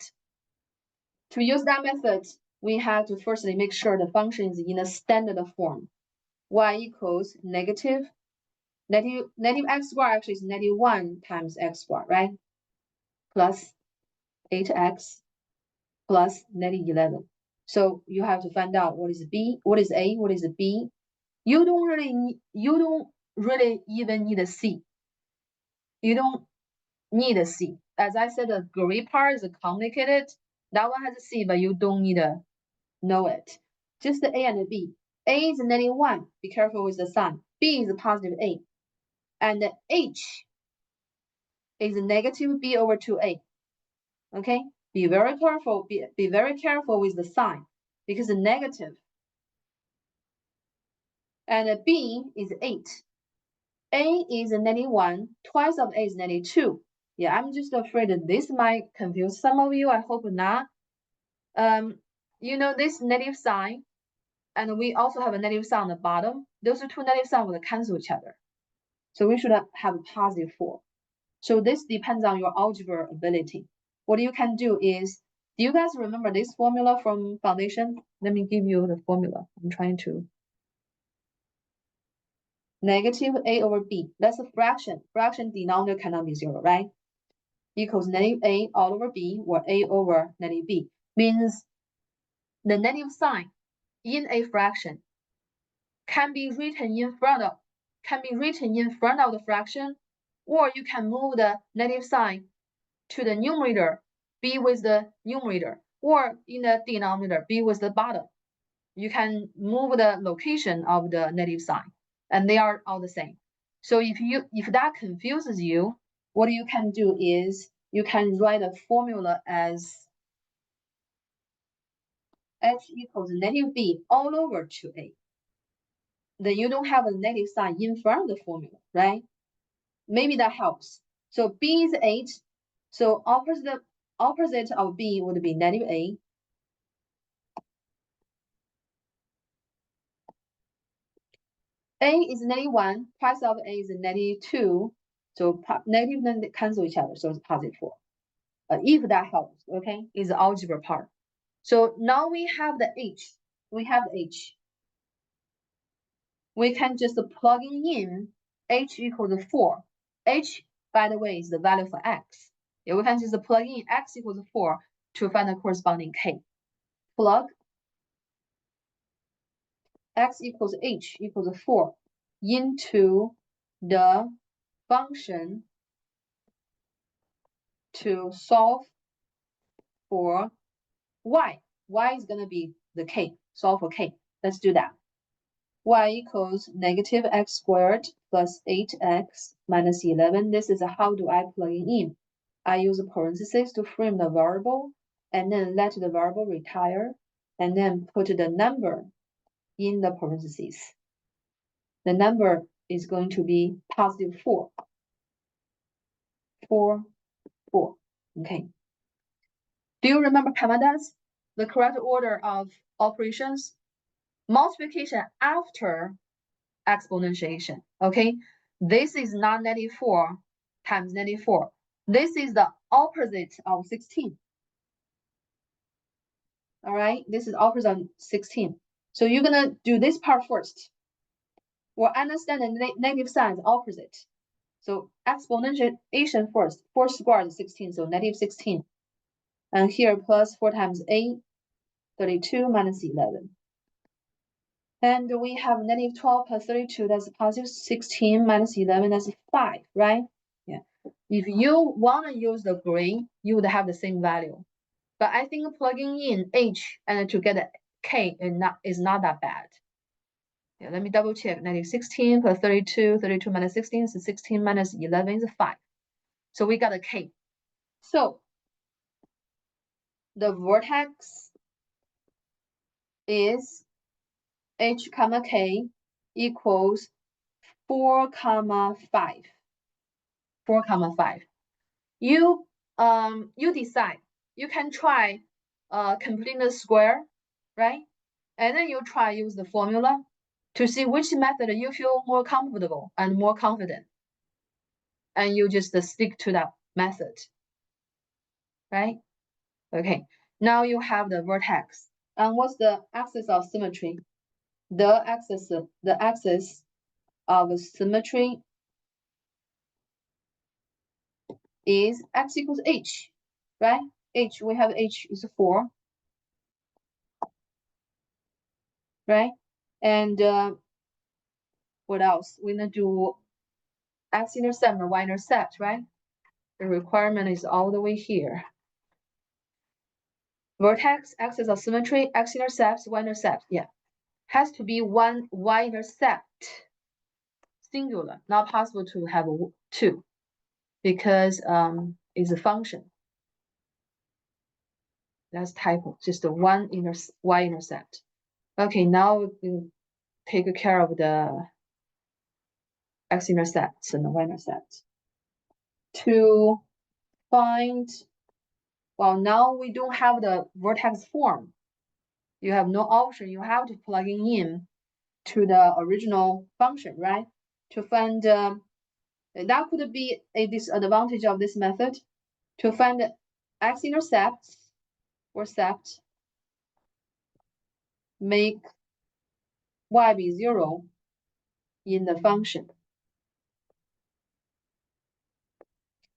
To use that method, we have to firstly make sure the function is in a standard form. Y equals negative x squared actually is -1 times x squared, right? Plus 8x plus -11. So you have to find out what is B, what is A, what is B. You don't really even need a C. You don't need a C. As I said, the gray part is complicated. That one has a C, but you don't need to know it. Just the A and the B. A is -1. Be careful with the sign. B is positive A. And the H is negative B over 2A. Okay? Be very careful. Be very careful with the sign because the negative. And B is 8. A is -1. Twice of A is -2. Yeah, I'm just afraid that this might confuse some of you. I hope not. You know this negative sign, and we also have a negative sign on the bottom. Those two negative signs will cancel each other. So we should have a positive 4. So this depends on your algebra ability. What you can do is, do you guys remember this formula from foundation? Let me give you the formula. I'm trying to. Negative A over B. That's a fraction. Fraction denominator cannot be 0, right? Equals negative A all over B, or A over negative B. Means the negative sign in a fraction can be written in front of the fraction, or you can move the negative sign to the numerator, be with the numerator, or in the denominator, be with the bottom. You can move the location of the negative sign, and they are all the same. So if that confuses you, what you can do is you can write a formula as x equals negative b all over 2a. Then you don't have a negative sign in front of the formula, right? Maybe that helps. So b is 8. So opposite of b would be negative a. A is -1, twice of A is -2, so negative then cancel each other, so it's positive 4. If that helps, okay, is the algebra part. So now we have the H. We can just plug in H equals 4. H, by the way, is the value for X. Yeah, we can just plug in X equals 4 to find the corresponding K. Plug X equals H equals 4 into the function to solve for y. Y is going to be the k. Solve for k. Let's do that. Y equals negative x squared plus 8x minus 11. This is how do I plug it in? I use parentheses to frame the variable, and then let the variable retire, and then put the number in the parentheses. The number is going to be positive 4. 4, 4. Okay. Do you remember PEMDAS? The correct order of operations? Multiplication after exponentiation, okay? This is not 94 times 94. This is the opposite of 16. All right, this is opposite of 16. So you're gonna do this part first. Well, understand the negative sign is opposite. So exponentiation first. 4 squared is 16, so negative 16. And here plus 4 times 8, 32 minus 11. And we have negative 12 plus 32, that's positive 16 minus 11, that's 5, right? Yeah. If you want to use the gray, you would have the same value. But I think plugging in H and to get a K is not that bad. Yeah, let me double check. Negative 16 plus 32, 32 minus 16, so 16 minus 11 is 5. So we got a K. So the vertex is H comma K equals 4 comma 5. 4 comma 5. you decide. You can try completing the square, right? And then you try use the formula to see which method you feel more comfortable and more confident. And you just stick to that method, right? Okay, now you have the vertex. And what's the axis of symmetry? The axis of symmetry is x equals h, right? H, we have h is 4, right? And what else? We're gonna do x-intercept and y-intercept, right? The requirement is all the way here. Vertex, axis of symmetry, x-intercepts, y-intercept, yeah. Has to be one y-intercept, singular, not possible to have two, because it's a function. That's typo, just the one y-intercept. Okay, now we can take care of the x-intercepts and the y-intercepts. To find, well, now we don't have the vertex form. You have no option. You have to plug in to the original function, right? To find, that could be a disadvantage of this method. To find x-intercepts or sept, make y be 0 in the function.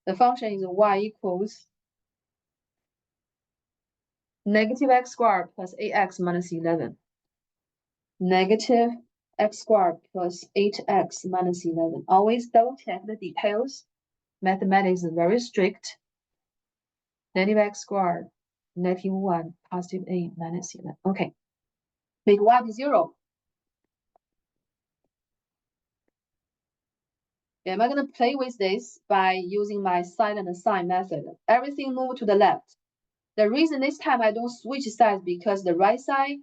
The function is y equals negative x squared plus 8x minus 11. Negative x squared plus 8x minus 11. Always double check the details. Mathematics is very strict. Negative x squared, negative 1, positive 8 minus 11. Okay. Make y be 0. Am I going to play with this by using my sine and sine method? Everything move to the left. The reason this time I don't switch sides because the right side,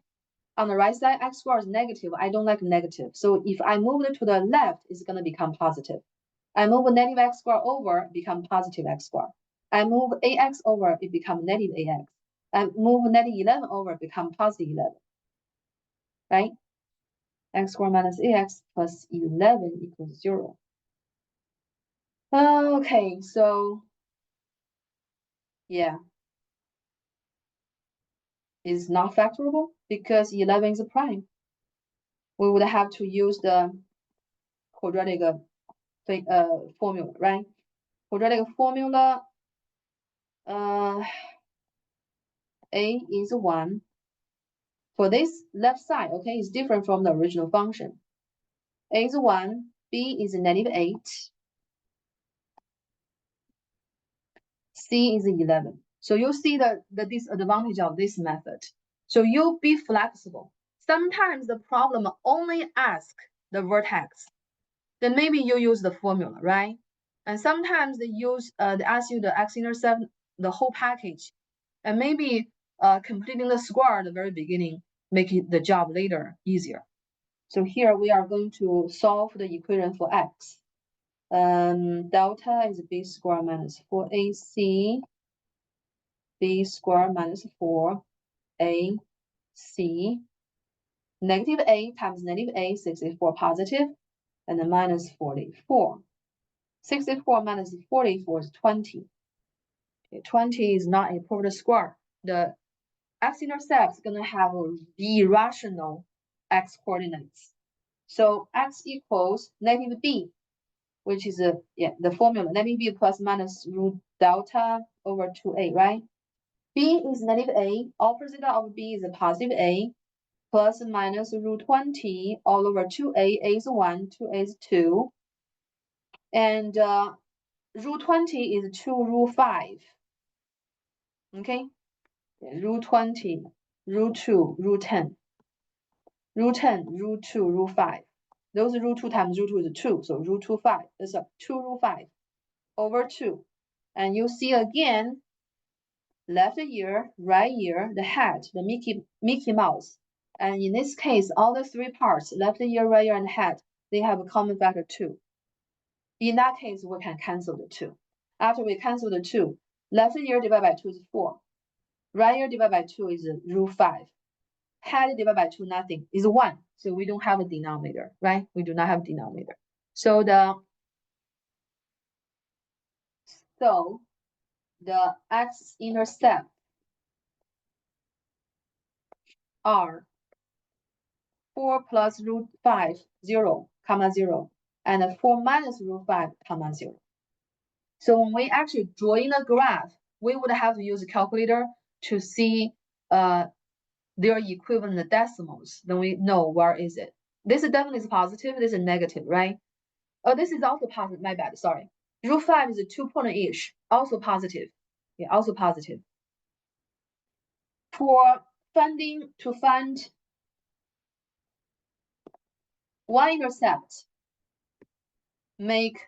on the right side, x squared is negative. I don't like negative. So if I move it to the left, it's going to become positive. I move negative x squared over, become positive x squared. I move ax over, it becomes negative ax. I move negative 11 over, become positive 11. Right? X squared minus ax plus 11 equals 0. Okay, so yeah. It's not factorable because 11 is a prime. We would have to use the quadratic formula, right? Quadratic formula, A is 1. For this left side, okay, it's different from the original function. A is 1, B is negative 8, C is 11. So you see the disadvantage of this method. So you be flexible. Sometimes the problem only asks the vertex. Then maybe you use the formula, right? And sometimes they ask you the x-intercept, the whole package, and maybe completing the square at the very beginning, making the job later easier. So here we are going to solve the equation for x. Delta is b squared minus 4ac, b squared minus 4ac, negative a times negative a, 64 positive, and then minus 44. 64 minus 44 is 20. Okay, 20 is not a perfect square. The x-intercept is going to have irrational x coordinates. So x equals negative b, which is the formula, negative b plus minus root delta over 2a, right? B is negative a, opposite of b is a positive a, plus minus root 20 all over 2a, a is 1, 2a is 2. And root 20 is 2 root 5. Okay? Root 20, root 2, root 10. Root 10, root 2, root 5. Those root 2 times root 2 is 2. So root 2, 5. That's 2 root 5 over 2. And you see again, left ear, right ear, the head, the Mickey Mouse. And in this case, all the three parts, left ear, right ear, and head, they have a common factor 2. In that case, we can cancel the 2. After we cancel the 2, left ear divided by 2 is 4. Right ear divided by 2 is root 5. Head divided by 2, nothing, is 1. So we don't have a denominator, right? We do not have a denominator. So the x-intercept are 4 plus root 5, 0, comma 0, and 4 minus root 5, comma 0. So when we actually draw in a graph, we would have to use a calculator to see their equivalent decimals. Then we know where is it. This is definitely positive, this is negative, right? Oh, this is also positive, my bad, sorry. Root 5 is a 2-point-ish, also positive. Yeah, also positive. For finding, to find y-intercept, make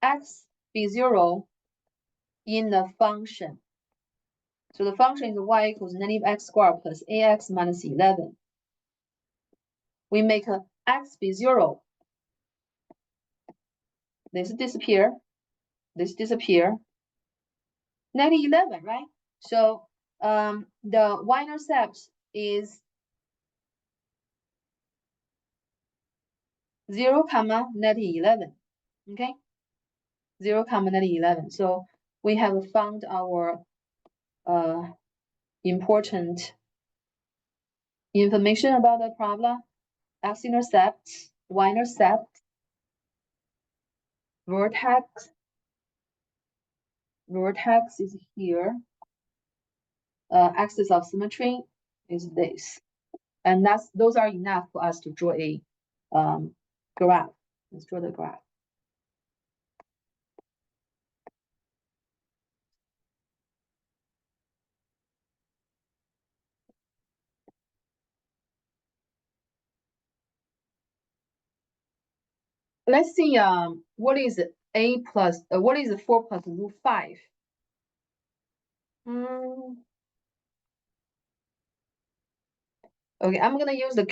x be 0 in the function. So the function is y equals negative x squared plus ax minus 11. We make x be 0. This disappear. This disappear. Negative 11, right? So the y-intercept is 0, negative 11. Okay? 0, negative 11. So we have found our important information about the problem. X-intercept, y-intercept, vertex is here. Axis of symmetry is this, and those are enough for us to draw a graph. Let's draw the graph. Let's see. What is what is 4 plus root 5? Okay, I'm gonna use the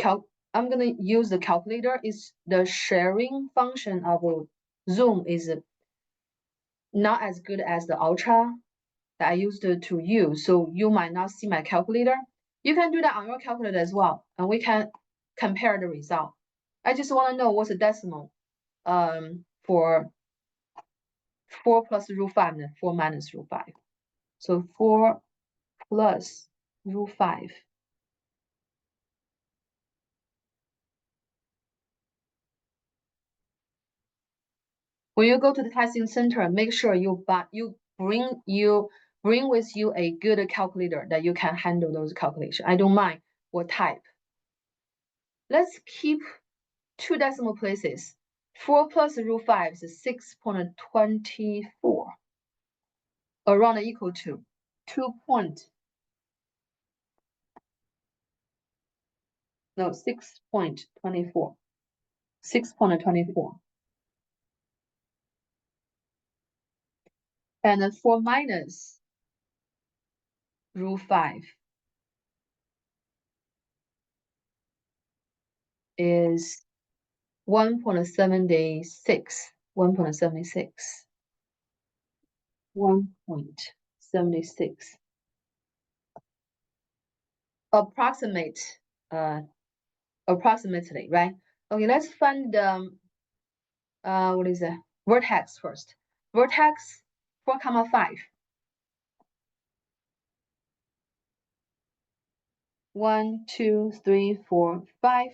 calculator. Is the sharing function of Zoom is not as good as the Ultra that I used to use, so you might not see my calculator. You can do that on your calculator as well, and we can compare the result. I just want to know what's the decimal for 4 plus root 5 and 4 minus root 5. So 4 plus root 5. When you go to the testing center, make sure you bring with you a good calculator that you can handle those calculations. I don't mind what type. Let's keep 2 decimal places. 4 plus root 5 is 6.24. Around equal to 6.24. 6.24. And then 4 minus root 5 is 1.76. 1.76. 1.76. Approximately, right? Okay, let's find the what is it? Vertex first. Vertex 4, 5. 1, 2, 3, 4, 5.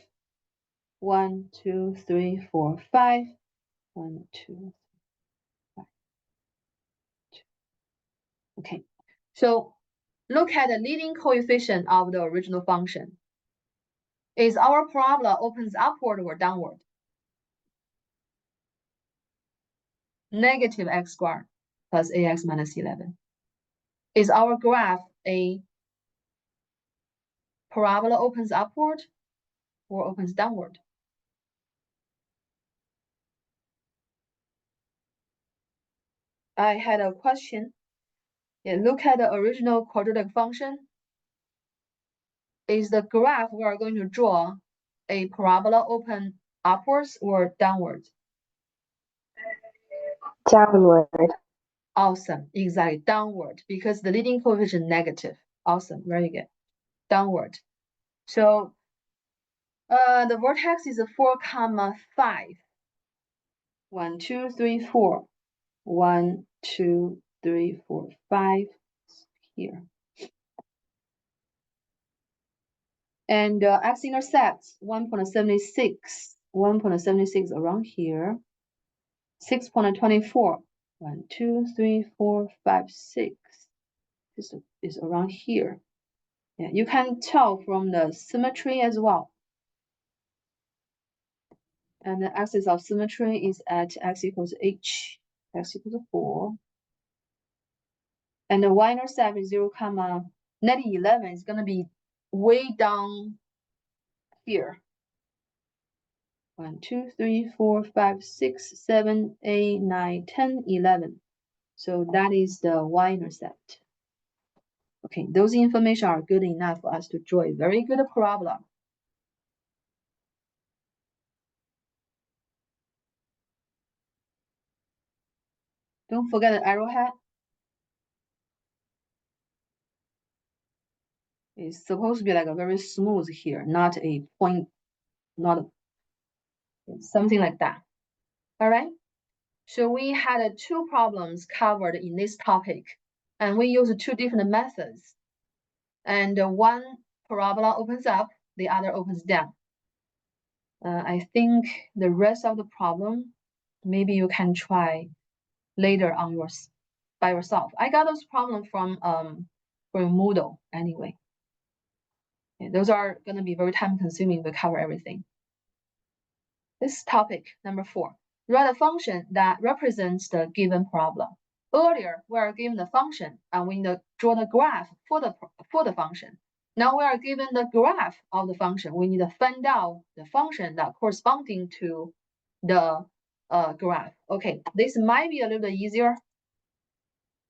1, 2, 3, 4, 5. 1, 2, 5. Okay, so look at the leading coefficient of the original function. Is our parabola opens upward or downward? Negative x squared plus ax minus 11. Is our graph a parabola opens upward or opens downward? I had a question. Yeah, look at the original quadratic function. Is the graph we are going to draw a parabola open upwards or downwards? Downward. Awesome, exactly, downward, because the leading coefficient negative. Awesome, very good, downward. So the vortex is 4, 5. 1, 2, 3, 4. 1, 2, 3, 4, 5 here. And x-intercepts 1.76, 1.76 around here. 6.24. 1, 2, 3, 4, 5, 6. This is around here. Yeah, you can tell from the symmetry as well. And the axis of symmetry is at x equals h, x equals 4. And the y-intercept is 0, negative 11 is going to be way down here. 1, 2, 3, 4, 5, 6, 7, 8, 9, 10, 11. So that is the y-intercept. Okay, those information are good enough for us to draw a very good problem. Don't forget the arrowhead. It's supposed to be like a very smooth here, not a point, not something like that. All right. So we had 2 problems covered in this topic, and we used 2 different methods. And one parabola opens up, the other opens down. I think the rest of the problem, maybe you can try later on by yourself. I got those problems from Moodle anyway. Okay, those are going to be very time consuming to cover everything. This topic number 4. Write a function that represents the given problem. Earlier, we are given the function and we draw the graph for the function. Now we are given the graph of the function. We need to find out the function that corresponding to the graph. Okay, this might be a little bit easier.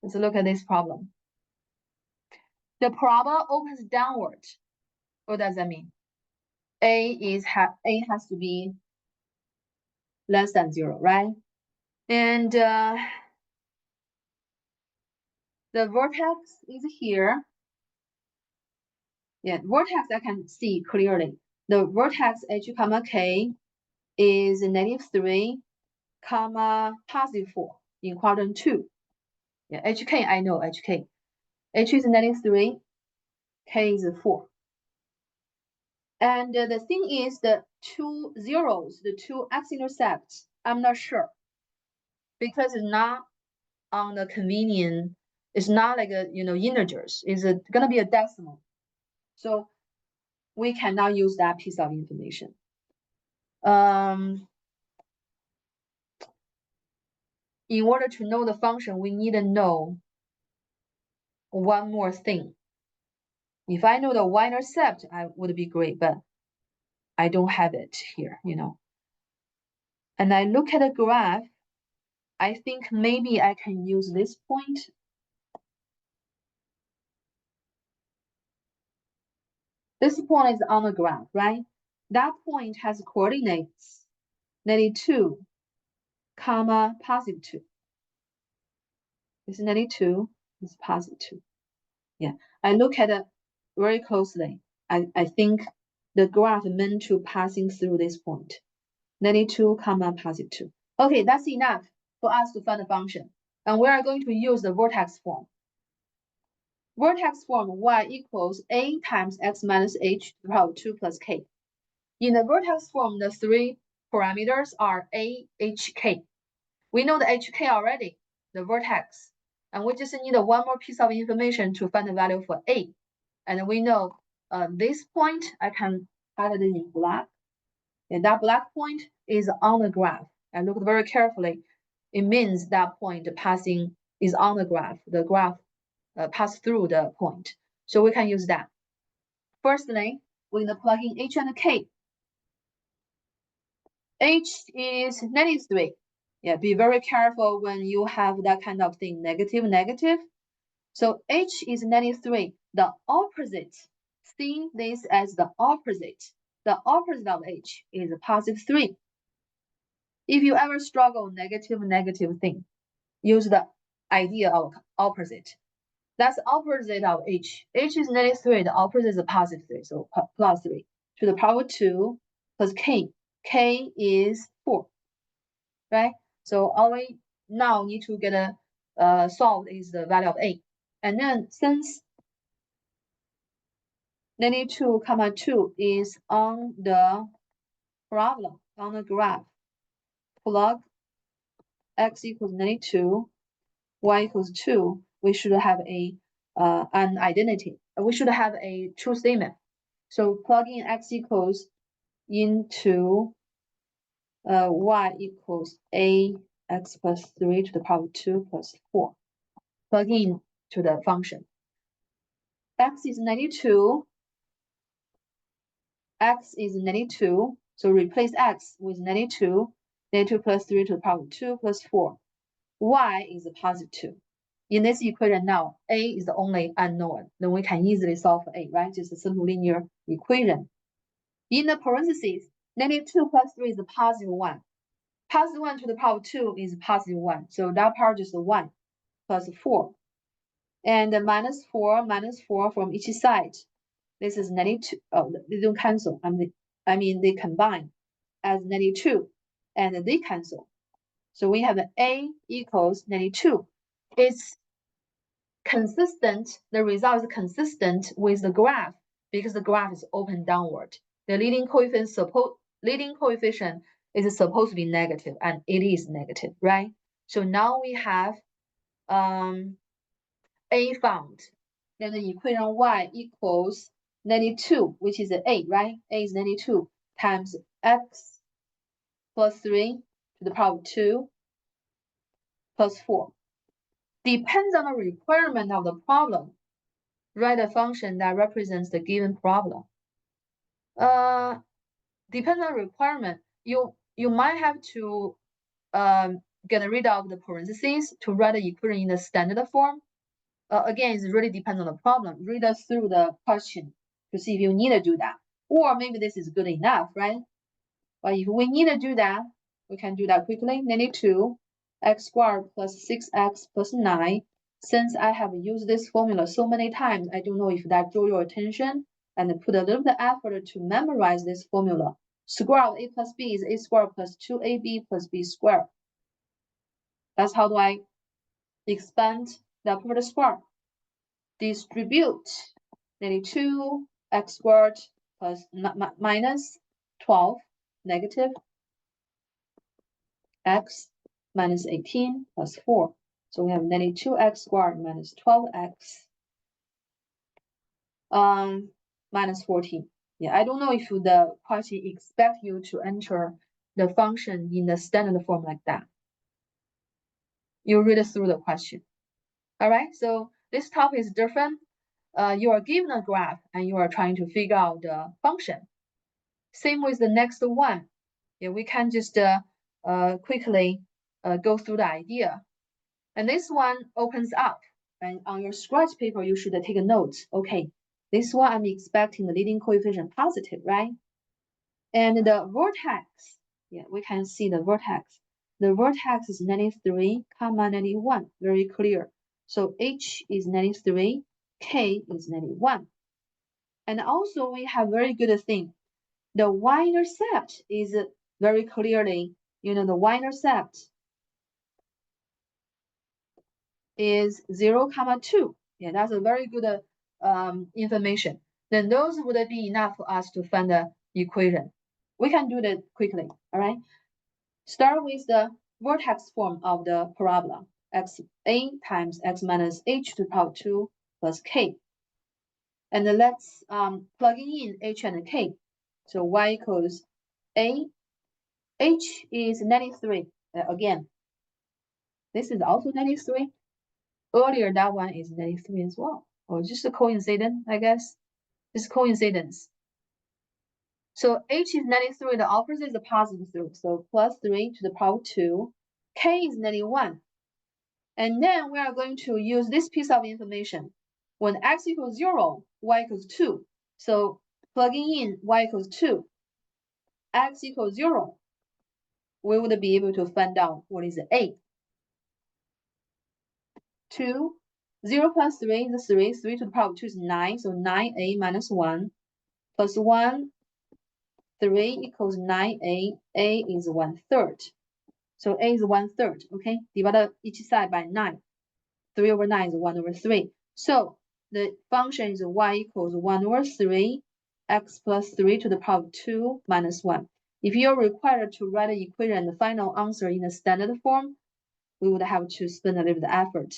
Let's look at this problem. The parabola opens downward. What does that mean? A has to be less than 0, right? And the vertex is here. Yeah, vertex I can see clearly. The vertex h comma k is -3, +4 in quadrant 2. Yeah, hk I know hk. H is -3, k is 4. And the thing is the 2 zeros, the 2 x-intercepts, I'm not sure because it's not on the convenient. It's not like a integers. It's gonna be a decimal. So we cannot use that piece of information. In order to know the function, we need to know one more thing. If I know the y-intercept, I would be great, but I don't have it here, And I look at the graph, I think maybe I can use this point. This point is on the graph, right? That point has coordinates -2, +2. This is -2, this is +2. Yeah, I look at it very closely. I think the graph meant to passing through this point. -2, +2. Okay, that's enough for us to find the function. And we are going to use the vertex form. Vertex form y equals a times x minus h to the power 2 plus k. In the vertex form, the 3 parameters are a, h, k. We know the hk already, the vertex. And we just need one more piece of information to find the value for a. And we know this point, I can highlight it in black. And that black point is on the graph. And look very carefully. It means that point passing is on the graph. The graph passed through the point. So we can use that. Firstly, we're going to plug in h and k. H is -3. Yeah, be very careful when you have that kind of thing, negative. So h is -3. The opposite, see this as the opposite. The opposite of h is +3. If you ever struggle negative thing, use the idea of opposite. That's opposite of h. H is -3, the opposite is a +3, so +3 to the power 2 plus k. K is 4, right? So all we now need to get a solved is the value of a. And then since -2, 2 is on the problem, on the graph, plug x equals -2, y equals 2, we should have an identity. We should have a true statement. So plugging x equals into y equals ax plus 3 to the power 2 plus 4. Plug in to the function. X is 92. X is 92. So replace x with 92. 92 plus 3 to the power 2 plus 4. Y is a +2. In this equation now, a is the only unknown. Then we can easily solve a, right? Just a simple linear equation. In the parentheses, 92 plus 3 is a +1. +1 to the power 2 is +1. So that part is 1 plus 4. And -4 from each side. This is 92. Oh, they don't cancel. I mean, they combine as 92 and they cancel. So we have a equals 92. It's consistent. The result is consistent with the graph because the graph is open downward. The leading coefficient is supposed to be negative, and it is negative, right? So now we have a found. Then the equation y equals 92, which is a, right? A is 92 times x plus 3 to the power 2 plus 4. Depends on the requirement of the problem. Write a function that represents the given problem. Depends on the requirement. You might have to get rid of the parentheses to write the equation in the standard form. Again, it really depends on the problem. Read us through the question to see if you need to do that. Or maybe this is good enough, right? But if we need to do that, we can do that quickly. 92 x squared plus 6x plus 9. Since I have used this formula so many times, I don't know if that drew your attention, and put a little bit of effort to memorize this formula. Square of a plus b is a squared plus 2ab plus b squared. That's how do I expand the product square. Distribute 92 x squared plus minus 12 negative x minus 18 plus 4. So we have 92x squared minus 12x minus 14. Yeah, I don't know if the question expect you to enter the function in the standard form like that. You read through the question. All right, so this topic is different. You are given a graph and you are trying to figure out the function. Same with the next one. Yeah, we can just quickly go through the idea. And this one opens up. And on your scratch paper, you should take a note. Okay, this one I'm expecting the leading coefficient positive, right? And the vertex, yeah, we can see the vertex. The vertex is 93, 91, very clear. So H is 93, K is 91. And also we have very good thing. The y-intercept is very clearly, the y-intercept is 0, 2. Yeah, that's a very good information. Then those would be enough for us to find the equation. We can do that quickly, all right? Start with the vertex form of the parabola. A times x minus h to the power 2 plus k. And then let's plug in h and k. So y equals a. H is 93. Again, this is also 93. Earlier, that one is 93 as well. Or just a coincidence, I guess. Just coincidence. So H is 93. The opposite is a +3. So plus 3 to the power 2. K is 91. And then we are going to use this piece of information. When x equals 0, y equals 2. So plugging in y equals 2, x equals 0, we would be able to find out what is A. 2. 0 plus 3 is 3. 3 to the power of 2 is 9. So 9a minus 1 plus 1. 3 equals 9a. A is 1/3. So a is 1/3. Okay, divide each side by 9. 3 over 9 is 1 over 3. So the function is y equals 1 over 3 x plus 3 to the power of 2 minus 1. If you're required to write the equation and the final answer in the standard form, we would have to spend a little bit of effort.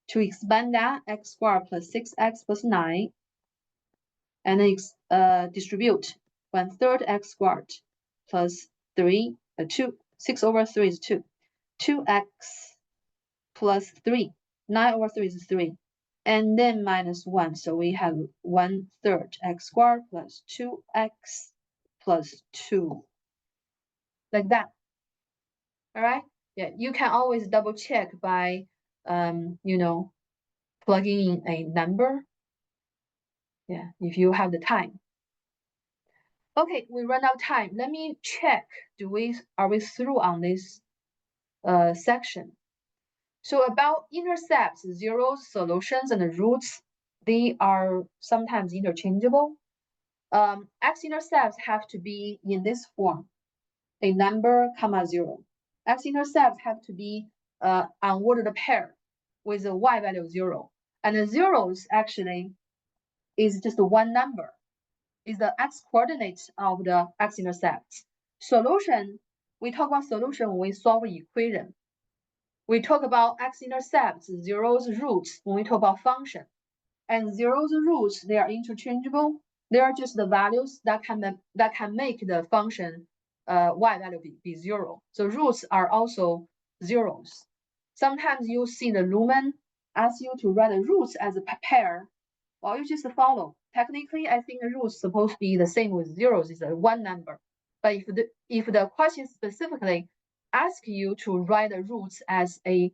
To expand that, x squared plus 6x plus 9, and then distribute 1/3 x squared plus 3, 2, 6 over 3 is 2. 2x plus 3, 9 over 3 is 3. And then minus 1, so we have 1/3 x squared plus 2x plus 2. Like that. All right? Yeah, you can always double check by, plugging in a number. Yeah, if you have the time. Okay, we run out of time. Let me check. Are we through on this section? So about intercepts, zeros, solutions, and roots, they are sometimes interchangeable. X-intercepts have to be in this form, a number, comma, 0. X-intercepts have to be unordered pair with a y value of 0. And the zeros actually is just one number, is the x-coordinate of the x-intercepts. Solution, we talk about solution when we solve an equation. We talk about x-intercepts, zeros, roots when we talk about function. And zeros and roots, they are interchangeable. They are just the values that can make the function y value be 0. So roots are also zeros. Sometimes you see the Lumen ask you to write the roots as a pair. Well, you just follow. Technically, I think the roots supposed to be the same with zeros, is a one number. But if the question specifically asks you to write the roots as a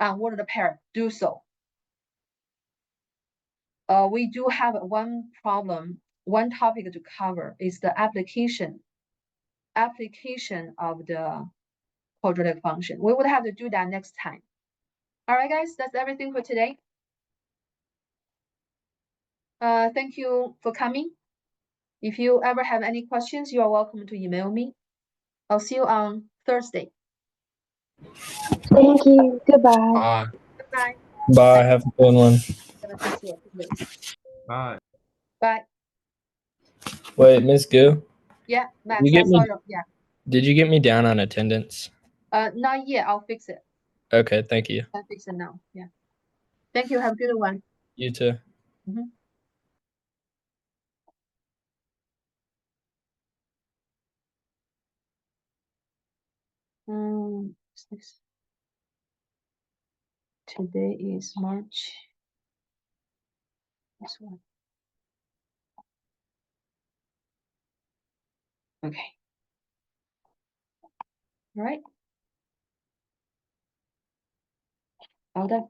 unordered pair, do so. We do have one problem, one topic to cover is the application of the quadratic function. We would have to do that next time. All right, guys, that's everything for today. Thank you for coming. If you ever have any questions, you are welcome to email me. I'll see you on Thursday. Thank you. Goodbye. Goodbye. Bye. Have a good one. Bye. Bye. Wait, Miss Gu, Yeah, Max, you get me? yeah. Did you get me down on attendance? Not yet. I'll fix it. Okay, thank you. I'll fix it now. Yeah. Thank you. Have a good one. You too. Today is March. This one. Okay. All right. All done.